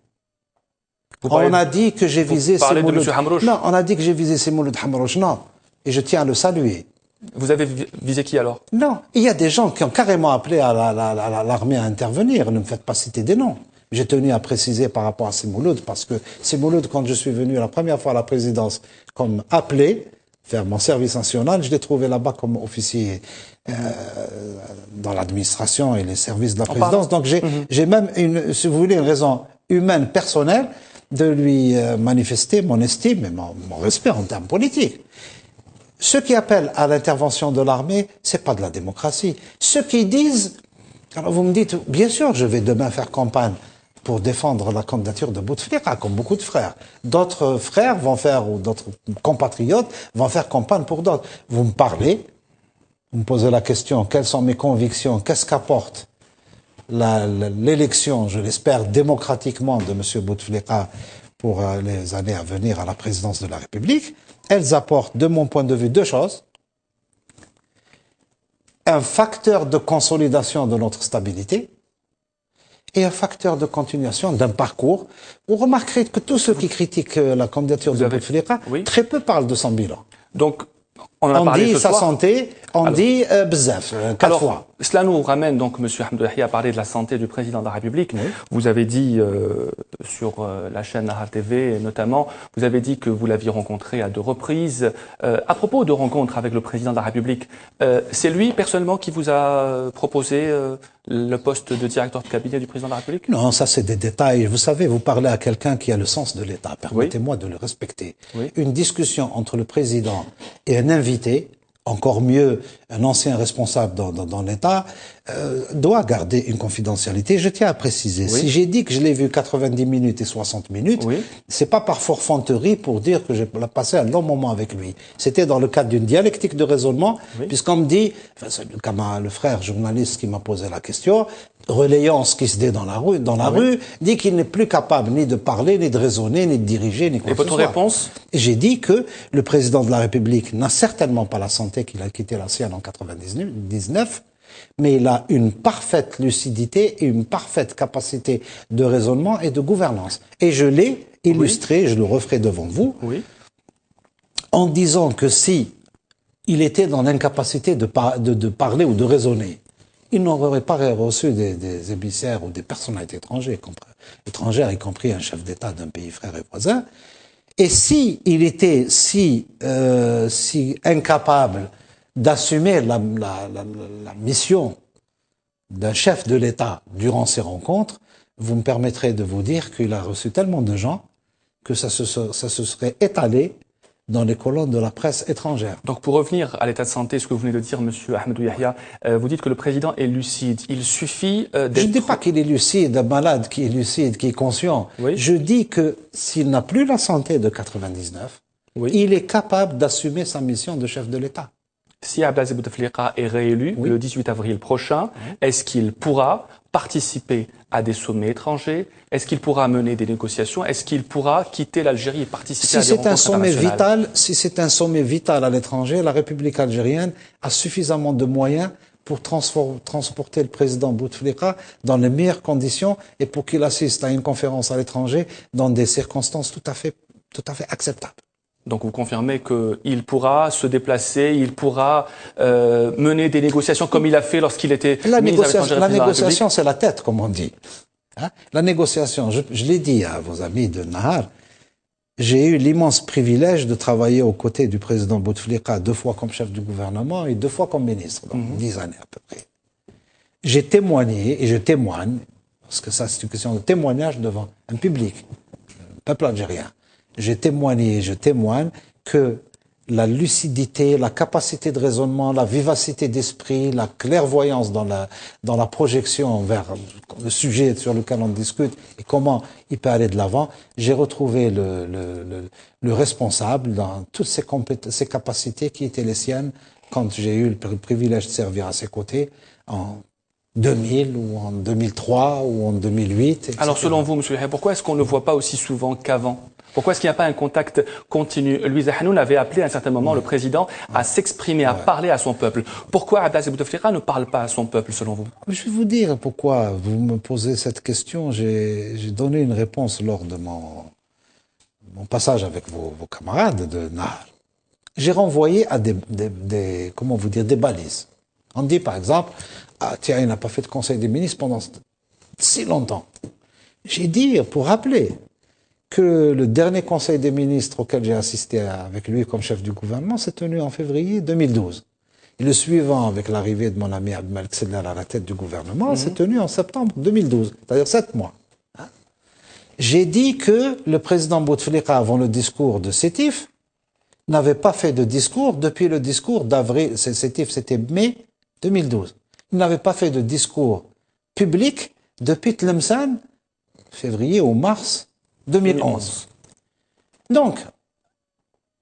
On a dit que j'ai visé Mouloud. Non, on a dit que j'ai visé Mouloud Hamrouch. Non. Et je tiens à le saluer. Vous avez visé qui alors? Non, il y a des gens qui ont carrément appelé à l'armée à intervenir. Ne me faites pas citer des noms. J'ai tenu à préciser par rapport à Semouloud, parce que Semouloud, quand je suis venu la première fois à la présidence comme appelé, faire mon service national, je l'ai trouvé là-bas comme officier dans l'administration et les services de la présidence. Donc j'ai même, si vous voulez, une raison humaine, personnelle, de lui manifester mon estime et mon respect en termes politiques. Ceux qui appellent à l'intervention de l'armée, c'est pas de la démocratie. Ceux qui disent, alors vous me dites, bien sûr, je vais demain faire campagne pour défendre la candidature de Bouteflika, comme beaucoup de frères. D'autres frères vont faire, ou d'autres compatriotes vont faire campagne pour d'autres. Vous me parlez, vous me posez la question, quelles sont mes convictions, qu'est-ce qu'apporte l'élection, je l'espère, démocratiquement de M. Bouteflika pour les années à venir à la présidence de la République. Elles apportent, de mon point de vue, deux choses. Un facteur de consolidation de notre stabilité et un facteur de continuation d'un parcours. Vous remarquerez que tous ceux qui critiquent la candidature de Bouteflika, très peu parlent de son bilan. Donc, on dit sa santé, on dit bzaf, 4 fois. Cela nous ramène donc, M. Ahmed Yahya, à parler de la santé du président de la République. Oui. Vous avez dit sur la chaîne Nahar TV, notamment, vous avez dit que vous l'aviez rencontré à 2 reprises. À propos de rencontres avec le président de la République, c'est lui personnellement qui vous a proposé le poste de directeur de cabinet du président de la République? Non, ça c'est des détails. Vous savez, vous parlez à quelqu'un qui a le sens de l'État. Permettez-moi de le respecter. Oui. Une discussion entre le président et un invité, encore mieux un ancien responsable dans l'État, doit garder une confidentialité. Je tiens à préciser, si j'ai dit que je l'ai vu 90 minutes et 60 minutes, c'est pas par forfanterie pour dire que j'ai passé un long moment avec lui. C'était dans le cadre d'une dialectique de raisonnement, puisqu'on me dit, enfin, c'est le frère journaliste qui m'a posé la question, relayant ce qui se dit dans la rue, dit qu'il n'est plus capable ni de parler, ni de raisonner, ni de diriger, ni quoi que ce soit. Et votre réponse? J'ai dit que le président de la République n'a certainement pas la santé qu'il a quitté la sienne en 99, mais il a une parfaite lucidité et une parfaite capacité de raisonnement et de gouvernance. Et je l'ai illustré, je le referai devant vous, en disant que si il était dans l'incapacité de parler ou de raisonner, il n'aurait pas reçu des émissaires ou des personnalités étrangères, y compris un chef d'État d'un pays frère et voisin. Et si il était si incapable d'assumer la mission d'un chef de l'État durant ces rencontres, vous me permettrez de vous dire qu'il a reçu tellement de gens que ça se serait étalé dans les colonnes de la presse étrangère. Donc pour revenir à l'état de santé, ce que vous venez de dire, M. Ahmed Yahya, vous dites que le président est lucide. Il suffit d'être... Je ne dis pas qu'il est lucide, un malade qui est lucide, qui est conscient. Je dis que s'il n'a plus la santé de 99, il est capable d'assumer sa mission de chef de l'État. Si Abdelaziz Bouteflika est réélu le 18 avril prochain, est-ce qu'il pourra participer à des sommets étrangers? Est-ce qu'il pourra mener des négociations? Est-ce qu'il pourra quitter l'Algérie et participer à des rencontres internationales? Si c'est un sommet vital à l'étranger, la République algérienne a suffisamment de moyens pour transporter le président Bouteflika dans les meilleures conditions et pour qu'il assiste à une conférence à l'étranger dans des circonstances tout à fait acceptables. Donc vous confirmez qu'il pourra se déplacer, il pourra mener des négociations comme il a fait lorsqu'il était ministre des Affaires étrangères. La négociation, c'est la tête, comme on dit. Hein? La négociation, je l'ai dit à vos amis de Nahar, j'ai eu l'immense privilège de travailler aux côtés du président Bouteflika 2 fois comme chef du gouvernement et 2 fois comme ministre, dans 10 années à peu près. J'ai témoigné et je témoigne, parce que ça c'est une question de témoignage devant un public, un peuple algérien. J'ai témoigné et je témoigne que la lucidité, la capacité de raisonnement, la vivacité d'esprit, la clairvoyance dans la projection vers le sujet sur lequel on discute et comment il peut aller de l'avant, j'ai retrouvé le responsable dans toutes ses capacités qui étaient les siennes quand j'ai eu le privilège de servir à ses côtés en 2000 ou en 2003 ou en 2008. etc. Alors selon vous, M. Yahya, pourquoi est-ce qu'on ne le voit pas aussi souvent qu'avant? Pourquoi est-ce qu'il n'y a pas un contact continu? Louise Hanoun avait appelé à un certain moment le président à s'exprimer, à parler à son peuple. Pourquoi Abdelaziz Bouteflika ne parle pas à son peuple, selon vous? Je vais vous dire pourquoi vous me posez cette question. J'ai donné une réponse lors de mon passage avec vos camarades de Nahar. j'ai renvoyé à comment vous dire, des balises. On dit par exemple, ah tiens, il n'a pas fait de conseil des ministres pendant si longtemps. J'ai dit, pour rappeler, que le dernier conseil des ministres auquel j'ai assisté avec lui comme chef du gouvernement s'est tenu en février 2012. Et le suivant, avec l'arrivée de mon ami Abdelmalek Sedlal à la tête du gouvernement, s'est tenu en septembre 2012, c'est-à-dire 7 mois. J'ai dit que le président Bouteflika, avant le discours de Sétif, n'avait pas fait de discours depuis le discours d'avril. Sétif, c'était mai 2012. Il n'avait pas fait de discours public depuis Tlemcen, février ou mars 2011. Donc,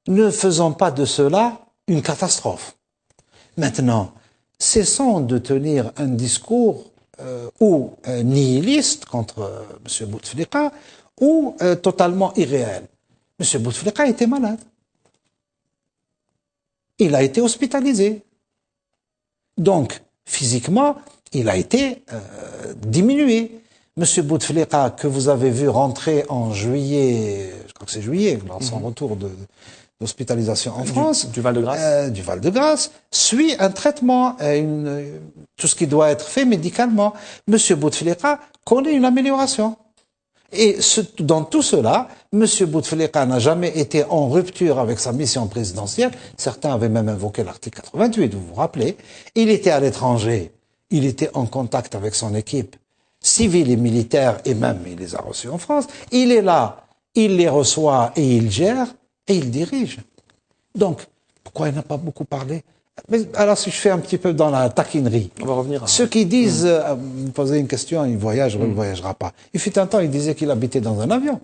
ne faisons pas de cela une catastrophe. Maintenant, cessons de tenir un discours ou nihiliste contre M. Bouteflika ou totalement irréel. M. Bouteflika était malade. Il a été hospitalisé. Donc, physiquement, il a été diminué. Monsieur Bouteflika, que vous avez vu rentrer en juillet, je crois que c'est juillet, dans son retour d'hospitalisation en France, du Val-de-Grâce, du Val-de-Grâce, suit un traitement, tout ce qui doit être fait médicalement. Monsieur Bouteflika connaît une amélioration. Et dans tout cela, Monsieur Bouteflika n'a jamais été en rupture avec sa mission présidentielle. Certains avaient même invoqué l'article 88, vous vous rappelez. Il était à l'étranger. Il était en contact avec son équipe civile et militaire, et même il les a reçus en France. Il est là, il les reçoit et il gère et il dirige. Donc, pourquoi il n'a pas beaucoup parlé? Mais alors, si je fais un petit peu dans la taquinerie, on va revenir à... Ceux qui disent, vous posez une question, il voyage ou il ne voyagera pas. Il fut un temps, il disait qu'il habitait dans un avion.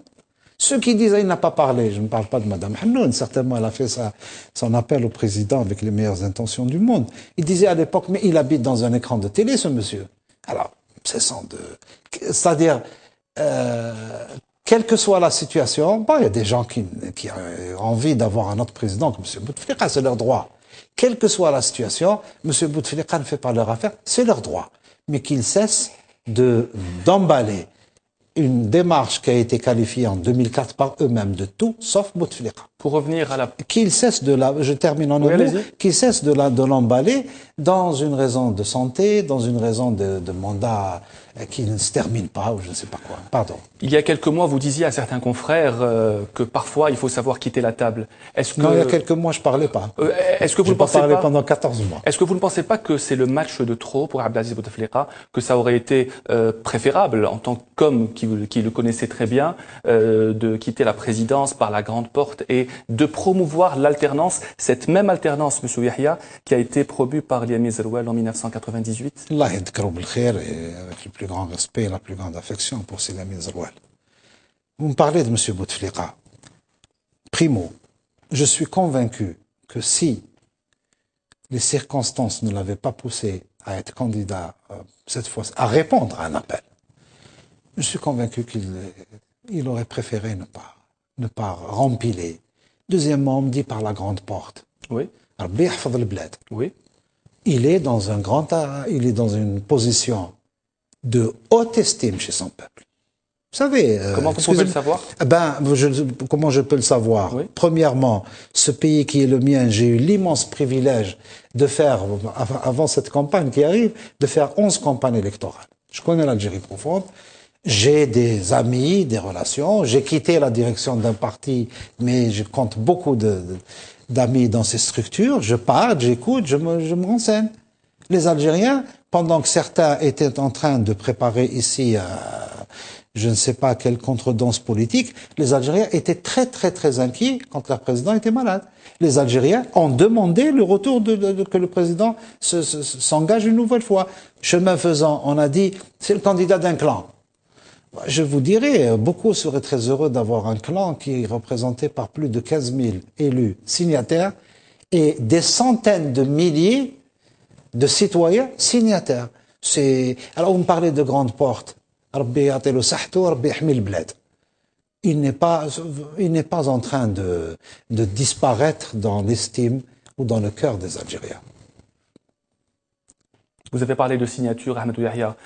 Ceux qui disent, il n'a pas parlé, je ne parle pas de Mme Hannoun, certainement elle a fait son appel au président avec les meilleures intentions du monde. Il disait à l'époque, mais il habite dans un écran de télé, ce monsieur. Alors, c'est-à-dire, quelle que soit la situation, bon, il y a des gens qui ont envie d'avoir un autre président comme M. Bouteflika, c'est leur droit. Quelle que soit la situation, M. Bouteflika ne fait pas leur affaire, c'est leur droit. Mais qu'ils cessent d'emballer une démarche qui a été qualifiée en 2004 par eux-mêmes de tout, sauf Bouteflika. Pour revenir à la... Qu'ils cessent je termine en un mot, qu'ils cessent de l'emballer dans une raison de santé, dans une raison de mandat qui ne se termine pas, ou je ne sais pas quoi. Pardon. Il y a quelques mois, vous disiez à certains confrères que parfois, il faut savoir quitter la table. Non, il y a quelques mois, je ne parlais pas. Est-ce que vous ne pensez pas... pas... pendant 14 mois. Est-ce que vous ne pensez pas que c'est le match de trop pour Abdelaziz Bouteflika, que ça aurait été préférable, en tant qu'homme qui le connaissait très bien, de quitter la présidence par la grande porte et de promouvoir l'alternance, cette même alternance, M. Yahya, qui a été promue par Liami Zerouel en 1998? Allah yadhkuru bil khair, et avec le plus grand respect et la plus grande affection pour Liami Zerouel. Vous me parlez de M. Bouteflika. Primo, je suis convaincu que si les circonstances ne l'avaient pas poussé à être candidat, cette fois, à répondre à un appel, je suis convaincu qu'il aurait préféré ne pas rempiler. Deuxièmement, on me dit par la grande porte. Oui. Oui. Il est dans une position de haute estime chez son peuple. Vous savez... Comment vous pouvez le savoir? Comment je peux le savoir? Oui. Premièrement, ce pays qui est le mien, j'ai eu l'immense privilège de faire, avant cette campagne qui arrive, de faire 11 campagnes électorales. Je connais l'Algérie profonde. J'ai des amis, des relations. J'ai quitté la direction d'un parti, mais je compte beaucoup d'amis dans ces structures. Je parle, j'écoute, je me renseigne. Les Algériens, pendant que certains étaient en train de préparer ici je ne sais pas quelle contredanse politique, les Algériens étaient très très très inquiets quand leur président était malade. Les Algériens ont demandé le retour que le président s'engage une nouvelle fois. Chemin faisant, on a dit, c'est le candidat d'un clan. Je vous dirais, beaucoup seraient très heureux d'avoir un clan qui est représenté par plus de 15 000 élus signataires et des centaines de milliers de citoyens signataires. Alors vous me parlez de grandes portes. Il n'est pas en train de disparaître dans l'estime ou dans le cœur des Algériens. Vous avez parlé de signature, Ahmed Yahya.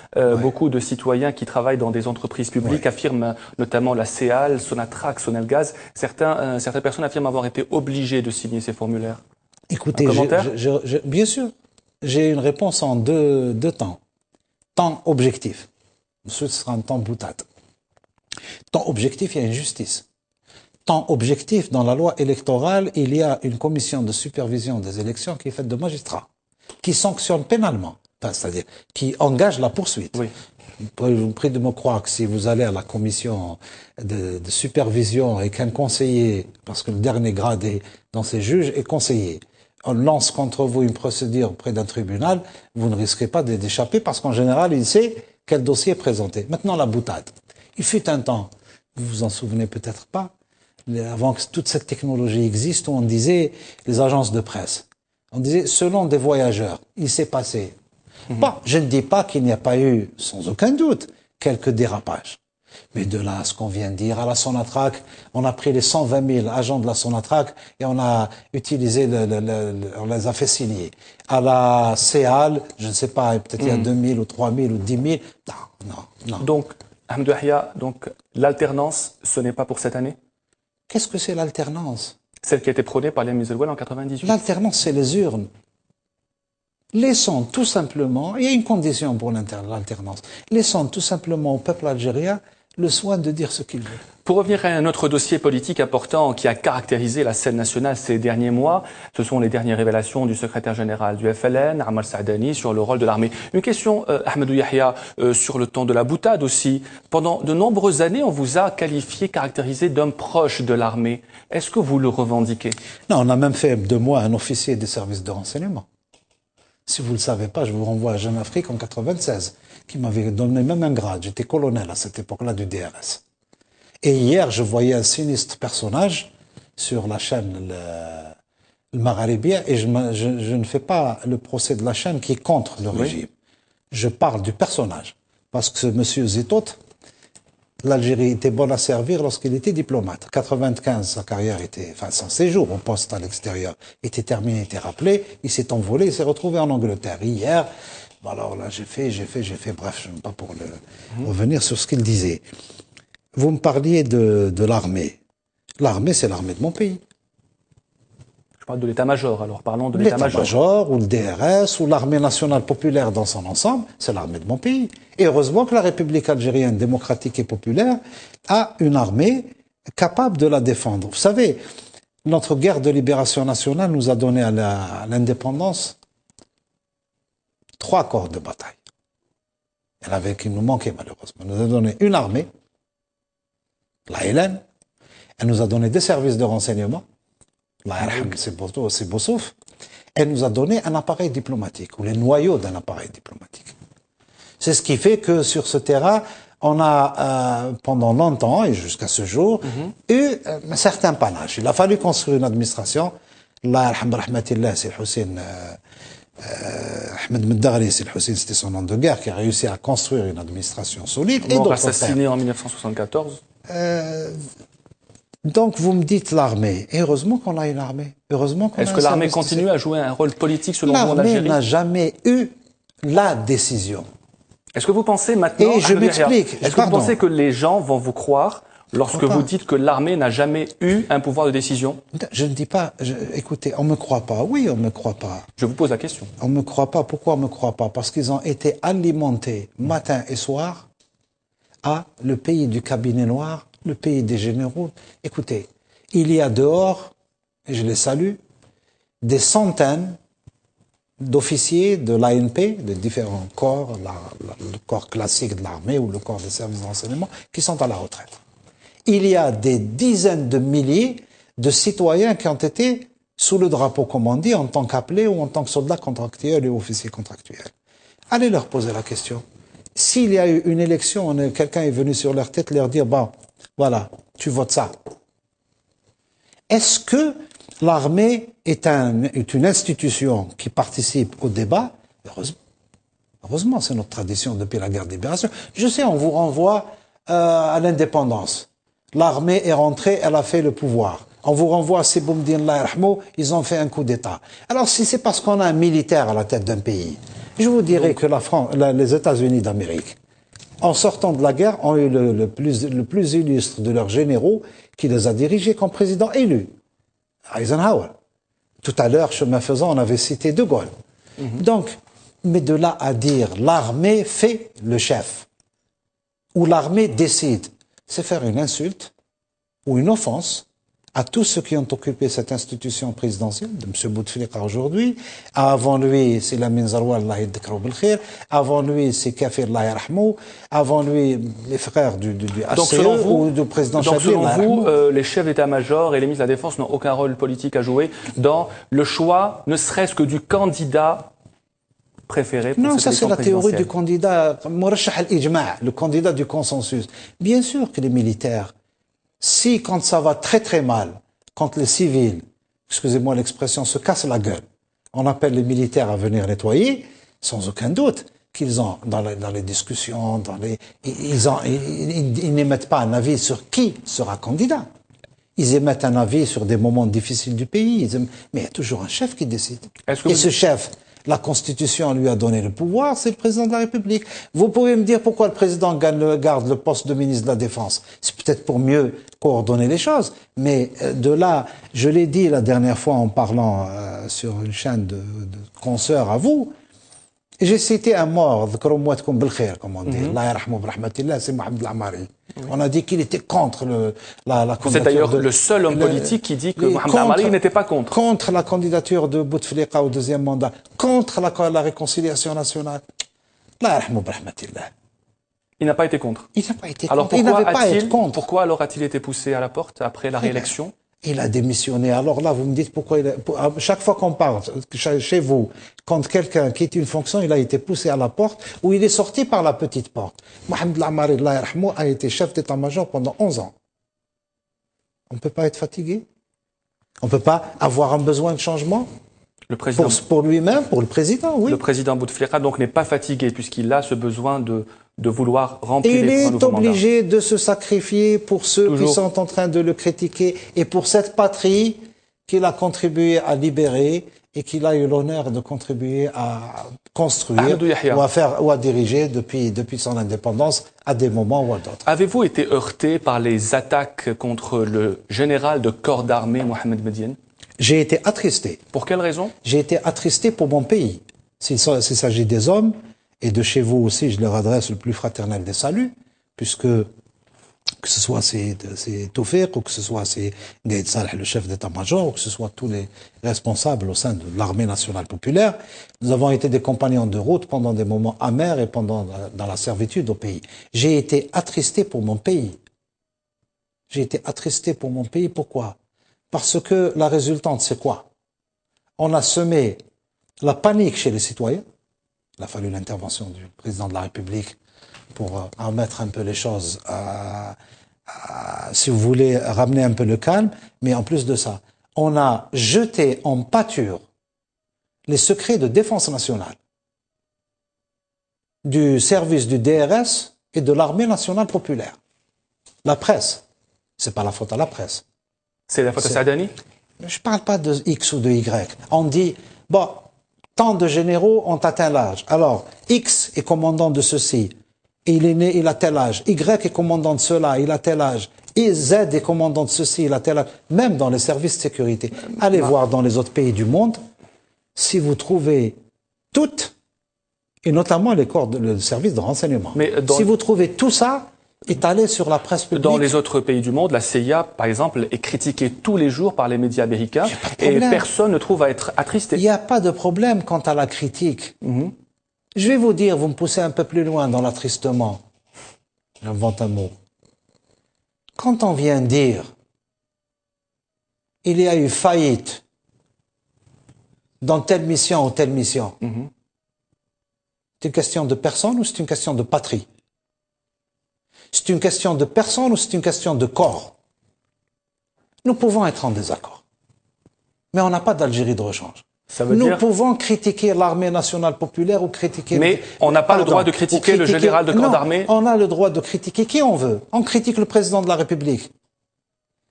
Beaucoup de citoyens qui travaillent dans des entreprises publiques affirment, notamment la CEAL, Sonatrach, Sonelgaz, certaines personnes affirment avoir été obligées de signer ces formulaires. Écoutez, bien sûr, j'ai une réponse en deux temps. Temps objectif. Ensuite, ce sera un temps boutade. Temps objectif, il y a une justice. Temps objectif, dans la loi électorale, il y a une commission de supervision des élections qui est faite de magistrats, qui sanctionne pénalement, c'est-à-dire qui engage la poursuite. Oui. Je vous prie de me croire que si vous allez à la commission de supervision et qu'un conseiller, parce que le dernier gradé dans ces juges est conseiller, on lance contre vous une procédure auprès d'un tribunal, vous ne risquez pas d'échapper parce qu'en général, il sait quel dossier est présenté. Maintenant, la boutade. Il fut un temps, vous vous en souvenez peut-être pas, avant que toute cette technologie existe, où on disait, les agences de presse, on disait, selon des voyageurs, il s'est passé. Bon, je ne dis pas qu'il n'y a pas eu, sans aucun doute, quelques dérapages. Mais de là à ce qu'on vient de dire, à la Sonatrach, on a pris les 120 000 agents de la Sonatrach et on a utilisé, on les a fait signer. À la CEAL, je ne sais pas, peut-être il y a 2 000 ou 3 000 ou 10 000. Non. Donc, Ahmed Yahya, l'alternance, ce n'est pas pour cette année? Qu'est-ce que c'est l'alternance? Celle qui a été prônée par les musulmans en 98. L'alternance, c'est les urnes. Laissons tout simplement, il y a une condition pour l'alternance, laissons tout simplement au peuple algérien le soin de dire ce qu'il veut. Pour revenir à un autre dossier politique important qui a caractérisé la scène nationale ces derniers mois, ce sont les dernières révélations du secrétaire général du FLN, Amal Saadani, sur le rôle de l'armée. Une question, Ahmed Yahya, sur le temps de la boutade aussi. Pendant de nombreuses années, on vous a qualifié, caractérisé d'homme proche de l'armée. Est-ce que vous le revendiquez? Non, on a même fait de moi un officier des services de renseignement. Si vous ne le savez pas, je vous renvoie à Jeune Afrique en 96, qui m'avait donné même un grade. J'étais colonel à cette époque-là du DRS. Et hier, je voyais un sinistre personnage sur la chaîne le Maghrébien, et je ne fais pas le procès de la chaîne qui est contre le régime. Je parle du personnage. Parce que ce monsieur Zitot, l'Algérie était bonne à servir lorsqu'il était diplomate. 95, sa carrière était, enfin, son séjour au poste à l'extérieur était terminé, était rappelé. Il s'est envolé, il s'est retrouvé en Angleterre. Hier, bon alors là, j'ai fait. Bref, je ne sais pas pour revenir sur ce qu'il disait. Vous me parliez de l'armée. L'armée, c'est l'armée de mon pays. Je parle de l'état-major, alors parlons de l'état-major. L'état-major, ou le DRS, ou l'armée nationale populaire dans son ensemble, c'est l'armée de mon pays. Et heureusement que la République algérienne démocratique et populaire a une armée capable de la défendre. Vous savez, notre guerre de libération nationale nous a donné à l'indépendance 3 corps de bataille. Il y en avait qui nous manquaient malheureusement. Elle nous a donné une armée, la Hélène, elle nous a donné des services de renseignement, c'est Bossouf. Elle nous a donné un appareil diplomatique, ou les noyaux d'un appareil diplomatique. C'est ce qui fait que sur ce terrain, on a, pendant longtemps, et jusqu'à ce jour, eu un certain panache. Il a fallu construire une administration. Allah rahmatillah, c'est Hussein, Ahmed Meddaghri, c'est Hussein, c'était son nom de guerre, qui a réussi à construire une administration solide. Et donc assassiné en 1974. Donc, vous me dites l'armée. Et heureusement qu'on a une armée. Heureusement qu'on a Est-ce que l'armée continue à jouer un rôle politique selon vous en Algérie? Algérie? L'armée n'a jamais eu la décision. Est-ce que vous pensez maintenant... Et je m'explique. Est-ce que vous pensez que les gens vont vous croire lorsque vous dites que l'armée n'a jamais eu un pouvoir de décision? Je ne dis pas... écoutez, on ne me croit pas. Oui, on ne me croit pas. Je vous pose la question. On ne me croit pas. Pourquoi on ne me croit pas? Parce qu'ils ont été alimentés matin et soir à le pays du cabinet noir, le pays des généraux. Écoutez, il y a dehors, et je les salue, des centaines d'officiers de l'ANP, de différents corps, le corps classique de l'armée ou le corps des services de renseignement, qui sont à la retraite. Il y a des dizaines de milliers de citoyens qui ont été sous le drapeau, comme on dit, en tant qu'appelés ou en tant que soldats contractuels et officiers contractuels. Allez leur poser la question. S'il y a eu une élection, quelqu'un est venu sur leur tête leur dire, bon, voilà, tu votes ça. Est-ce que l'armée est une institution qui participe au débat? Heureusement. Heureusement, c'est notre tradition depuis la guerre de libération. Je sais, on vous renvoie à l'indépendance. L'armée est rentrée, elle a fait le pouvoir. On vous renvoie à Seboumdine, Allah yarhamou, ils ont fait un coup d'État. Alors si c'est parce qu'on a un militaire à la tête d'un pays, je vous dirais que les États-Unis d'Amérique, en sortant de la guerre, ont eu le plus illustre de leurs généraux qui les a dirigés comme président élu, Eisenhower. Tout à l'heure, chemin faisant, on avait cité De Gaulle. Donc, mais de là à dire l'armée fait le chef, ou l'armée décide, c'est faire une insulte ou une offense à tous ceux qui ont occupé cette institution présidentielle, de M. Bouteflika aujourd'hui. Avant lui, c'est Lamine Zaroua, Allah yadhkuru bil khair. Avant lui, c'est Kafir, Allah yarhamou. Avant lui, les frères du ACE ou du président Chadli. Donc selon vous, les chefs d'état-major et les ministres de la Défense n'ont aucun rôle politique à jouer dans le choix, ne serait-ce que du candidat préféré pour non, cette ça c'est la théorie du présidentielle. candidat, Murashah al-Ijma', le candidat du consensus. Bien sûr que les militaires, si quand ça va très très mal, quand les civils, excusez-moi l'expression, se cassent la gueule, on appelle les militaires à venir nettoyer, sans aucun doute qu'ils ont, dans les discussions, ils n'émettent pas un avis sur qui sera candidat. Ils émettent un avis sur des moments difficiles du pays, mais il y a toujours un chef qui décide. Et ce chef, la Constitution lui a donné le pouvoir, c'est le président de la République. Vous pouvez me dire pourquoi le président garde le poste de ministre de la Défense. C'est peut-être pour mieux coordonner les choses. Mais de là, je l'ai dit la dernière fois en parlant sur une chaîne de consoeurs à vous, j'ai cité un mort, comme on dit, Allah yarhamou brahmatillah, c'est Mohamed Lamari. On a dit qu'il était contre la candidature. C'est d'ailleurs le seul homme politique qui dit que Mohamed Lamari n'était pas contre. Contre la candidature de Bouteflika au deuxième mandat, contre la réconciliation nationale. Allah yarhamou brahmatillah. Il n'a pas été contre. Il n'a pas été alors contre. Il n'avait pas à être contre. Pourquoi alors a-t-il été poussé à la porte après la réélection? Il a démissionné. Alors là, vous me dites pourquoi chaque fois qu'on parle, chez vous, quand quelqu'un quitte une fonction, il a été poussé à la porte ou il est sorti par la petite porte. Mohamed Lamari, Allah yarhamou, a été chef d'état-major pendant 11 ans. On ne peut pas être fatigué? On ne peut pas avoir un besoin de changement? Le président, pour lui-même, pour le président, oui. Le président Bouteflika donc n'est pas fatigué puisqu'il a ce besoin de vouloir remplir les nouveaux mandats. Il est obligé de se sacrifier pour ceux qui sont en train de le critiquer et pour cette patrie qu'il a contribué à libérer et qu'il a eu l'honneur de contribuer à construire ou à diriger depuis son indépendance à des moments ou à d'autres. Avez-vous été heurté par les attaques contre le général de corps d'armée Mohamed Medienne? J'ai été attristé. Pour quelle raison? J'ai été attristé pour mon pays. S'il s'agit des hommes, et de chez vous aussi, je leur adresse le plus fraternel des saluts, puisque que ce soit c'est Toufik, ou que ce soit c'est Gaïd Saleh, le chef d'état-major, ou que ce soit tous les responsables au sein de l'armée nationale populaire, nous avons été des compagnons de route pendant des moments amers et dans la servitude au pays. J'ai été attristé pour mon pays. J'ai été attristé pour mon pays, pourquoi? Parce que la résultante, c'est quoi? On a semé la panique chez les citoyens. Il a fallu l'intervention du président de la République pour en mettre un peu les choses, si vous voulez, ramener un peu le calme. Mais en plus de ça, on a jeté en pâture les secrets de défense nationale du service du DRS et de l'armée nationale populaire. La presse, c'est pas la faute à la presse. C'est la faute à Saadani? Je parle pas de X ou de Y. On dit, bon, tant de généraux ont atteint l'âge. Alors, X est commandant de ceci, il est né, il a tel âge. Y est commandant de cela, il a tel âge. Et Z est commandant de ceci, il a tel âge. Même dans les services de sécurité. Allez voir dans les autres pays du monde, si vous trouvez toutes, et notamment les corps le service de renseignement. Si vous trouvez tout ça, étalé sur la presse publique. Dans les autres pays du monde, la CIA, par exemple, est critiquée tous les jours par les médias américains et personne ne trouve à être attristé. Il n'y a pas de problème quant à la critique. Je vais vous dire, vous me poussez un peu plus loin dans l'attristement. J'invente un mot. Quand on vient dire il y a eu faillite dans telle mission ou telle mission, c'est une question de personne ou c'est une question de patrie? C'est une question de personne ou c'est une question de corps? Nous pouvons être en désaccord. Mais on n'a pas d'Algérie de rechange. Nous pouvons critiquer l'armée nationale populaire ou critiquer... Mais on n'a pas le droit de critiquer le général de corps d'armée? On a le droit de critiquer qui on veut. On critique le président de la République.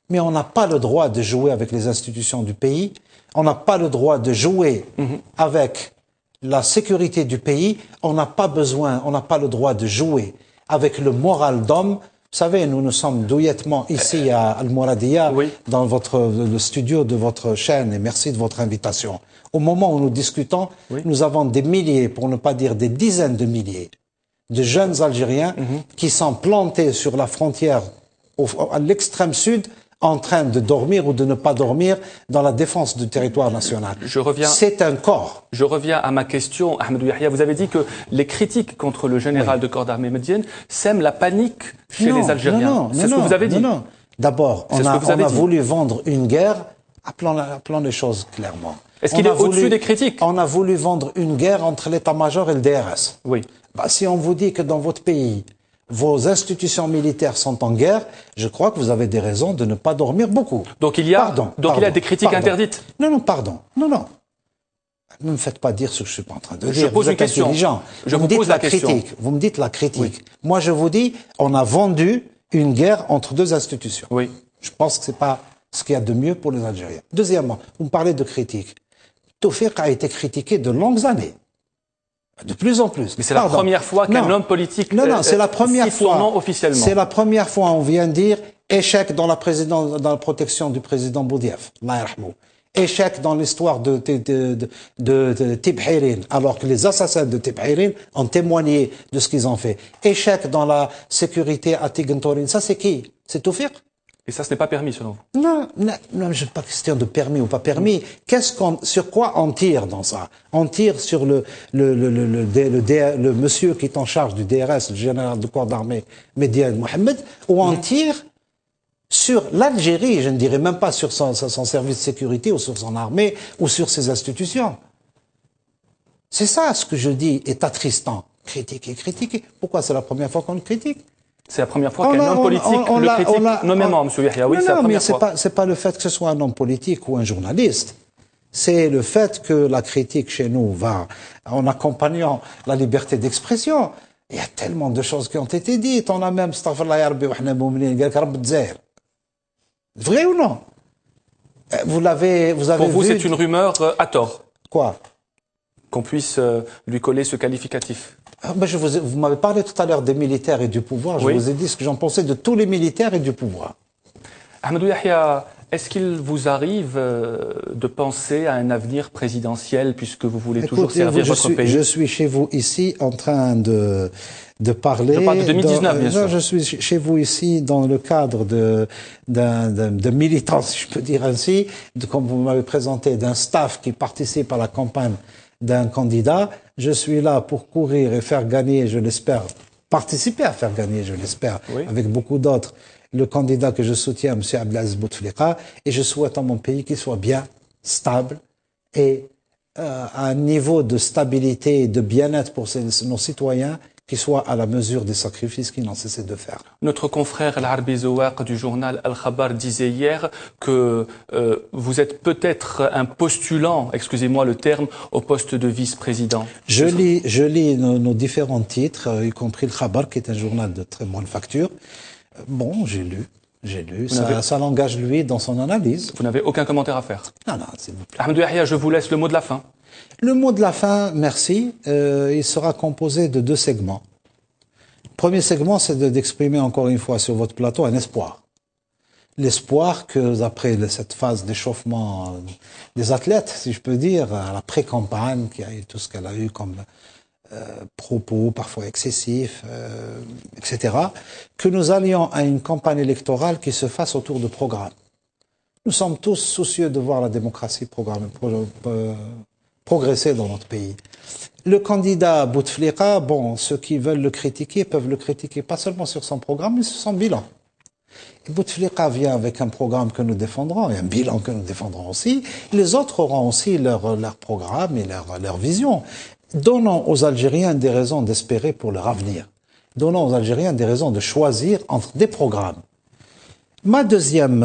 mais on n'a pas le droit de jouer avec les institutions du pays, on n'a pas le droit de jouer avec la sécurité du pays, on n'a pas le droit de jouer avec le moral d'homme. Vous savez, nous sommes douillettement ici à Al-Mouradia, dans le studio de votre chaîne, et merci de votre invitation. Au moment où nous discutons, nous avons des milliers, pour ne pas dire des dizaines de milliers, de jeunes Algériens qui sont plantés sur la frontière à l'extrême sud, en train de dormir ou de ne pas dormir dans la défense du territoire national. C'est un corps. Je reviens à ma question, Ahmadou Yahya. Vous avez dit que les critiques contre le général de corps d'armée Medien sèment la panique chez les Algériens. C'est ce que vous avez dit. Non. D'abord, on a voulu vendre une guerre, appelons les choses clairement. Est-ce qu'il est au-dessus des critiques? On a voulu vendre une guerre entre l'état-major et le DRS. Oui. Si on vous dit que dans votre pays, vos institutions militaires sont en guerre, je crois que vous avez des raisons de ne pas dormir beaucoup. Donc il y a, il y a des critiques interdites. Non. Ne me faites pas dire ce que je suis pas en train de dire. Je pose une question. Intelligent. Je vous pose la question. Vous me dites la critique. Oui. Moi, je vous dis, on a vendu une guerre entre deux institutions. Oui. Je pense que c'est pas ce qu'il y a de mieux pour les Algériens. Deuxièmement, vous me parlez de critique. Tawfiq a été critiqué de longues années. De plus en plus. Mais c'est la première fois qu'un homme politique c'est la première fois. Son nom officiellement. C'est la première fois on vient dire échec dans la protection du président Boudiaf. Allah yarhamou. Échec dans l'histoire de Tibhirin, alors que les assassins de Tibhirin ont témoigné de ce qu'ils ont fait. Échec dans la sécurité à Tigantorin. Ça, c'est qui? C'est Tawfiq? Et ça, ce n'est pas permis, selon vous? Non, je pas question de permis ou pas permis. Sur quoi on tire dans ça? On tire sur le monsieur qui est en charge du DRS, le général de corps d'armée, Medien Mohamed, ou on tire sur l'Algérie, je ne dirais même pas sur son service de sécurité ou sur son armée ou sur ses institutions. C'est ça ce que je dis est attristant. Critiquer. Pourquoi c'est la première fois qu'on le critique? C'est la première fois qu'un homme politique le critique nommément, M. Yahya. Oui, c'est la première fois. C'est pas le fait que ce soit un homme politique ou un journaliste. C'est le fait que la critique chez nous va en accompagnant la liberté d'expression. Il y a tellement de choses qui ont été dites. On a même, vrai ou non? Vous avez Pour vous, c'est une rumeur à tort. Quoi? Qu'on puisse lui coller ce qualificatif. Vous m'avez parlé tout à l'heure des militaires et du pouvoir. Je vous ai dit ce que j'en pensais de tous les militaires et du pouvoir. Ahmadou Yahya, est-ce qu'il vous arrive de penser à un avenir présidentiel puisque vous voulez toujours servir votre pays? Je suis chez vous ici en train de parler. Je parle de 2019, bien sûr. Non, je suis chez vous ici dans le cadre de militants, si je peux dire ainsi, comme vous m'avez présenté, d'un staff qui participe à la campagne d'un candidat. Je suis là pour courir et faire gagner, je l'espère, participer à faire gagner, je l'espère, avec beaucoup d'autres, le candidat que je soutiens, M. Abdelaziz Bouteflika, et je souhaite à mon pays qu'il soit bien, stable, et à un niveau de stabilité et de bien-être pour nos citoyens qui soit à la mesure des sacrifices qu'ils n'ont cessé de faire. Notre confrère Al-Arbi Zouaq du journal Al-Khabar disait hier que vous êtes peut-être un postulant, excusez-moi le terme, au poste de vice-président. Je lis nos différents titres, y compris le Khabar, qui est un journal de très bonne facture. Bon, j'ai lu. Ça l'engage lui dans son analyse. Vous n'avez aucun commentaire à faire? Non, s'il vous plaît. Ahmadou Yahya, je vous laisse le mot de la fin. Le mot de la fin, merci, il sera composé de 2 segments. Le premier segment, c'est d'exprimer encore une fois sur votre plateau un espoir. L'espoir que, après cette phase d'échauffement des athlètes, si je peux dire, à la pré-campagne, qui a eu tout ce qu'elle a eu comme propos parfois excessifs, etc., que nous allions à une campagne électorale qui se fasse autour de programmes. Nous sommes tous soucieux de voir la démocratie progresser dans notre pays. Le candidat Bouteflika, ceux qui veulent le critiquer peuvent le critiquer pas seulement sur son programme, mais sur son bilan. Et Bouteflika vient avec un programme que nous défendrons et un bilan que nous défendrons aussi. Les autres auront aussi leur programme et leur vision. Donnons aux Algériens des raisons d'espérer pour leur avenir. Donnons aux Algériens des raisons de choisir entre des programmes. Mon deuxième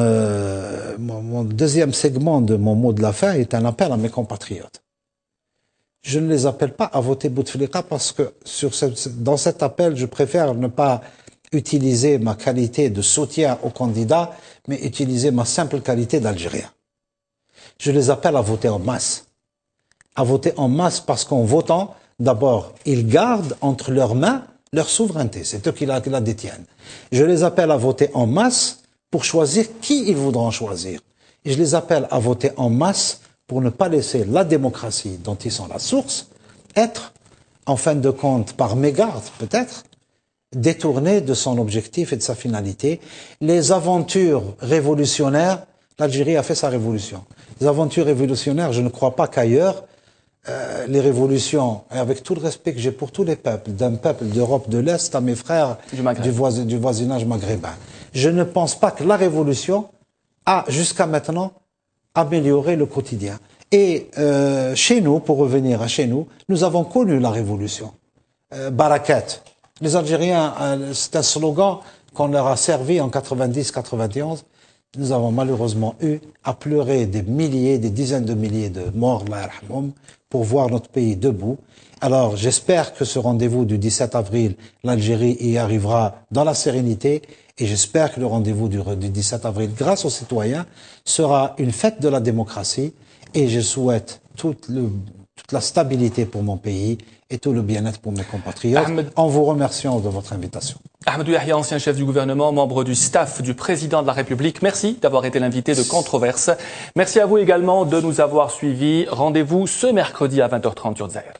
segment de mon mot de la fin est un appel à mes compatriotes. Je ne les appelle pas à voter Bouteflika parce que dans cet appel, je préfère ne pas utiliser ma qualité de soutien au candidat, mais utiliser ma simple qualité d'Algérien. Je les appelle à voter en masse. À voter en masse parce qu'en votant, d'abord, ils gardent entre leurs mains leur souveraineté. C'est eux qui la détiennent. Je les appelle à voter en masse pour choisir qui ils voudront choisir. Et je les appelle à voter en masse pour ne pas laisser la démocratie dont ils sont la source être, en fin de compte, par mégarde peut-être, détournée de son objectif et de sa finalité. Les aventures révolutionnaires, l'Algérie a fait sa révolution. Les aventures révolutionnaires, je ne crois pas qu'ailleurs, les révolutions, et avec tout le respect que j'ai pour tous les peuples, d'un peuple d'Europe de l'Est à mes frères du voisinage maghrébin, je ne pense pas que la révolution a, jusqu'à maintenant, amélioré le quotidien. Et chez nous, pour revenir à chez nous, nous avons connu la révolution. Barakat. Les Algériens, c'est un slogan qu'on leur a servi en 90-91. Nous avons malheureusement eu à pleurer des milliers, des dizaines de milliers de morts, pour voir notre pays debout. Alors j'espère que ce rendez-vous du 17 avril, l'Algérie y arrivera dans la sérénité. Et j'espère que le rendez-vous du 17 avril, grâce aux citoyens, sera une fête de la démocratie. Et je souhaite toute la stabilité pour mon pays et tout le bien-être pour mes compatriotes, en vous remerciant de votre invitation. Ahmadou Yahia, ancien chef du gouvernement, membre du staff du président de la République, merci d'avoir été l'invité de Controverse. Merci à vous également de nous avoir suivis. Rendez-vous ce mercredi à 20h30 sur Zahir.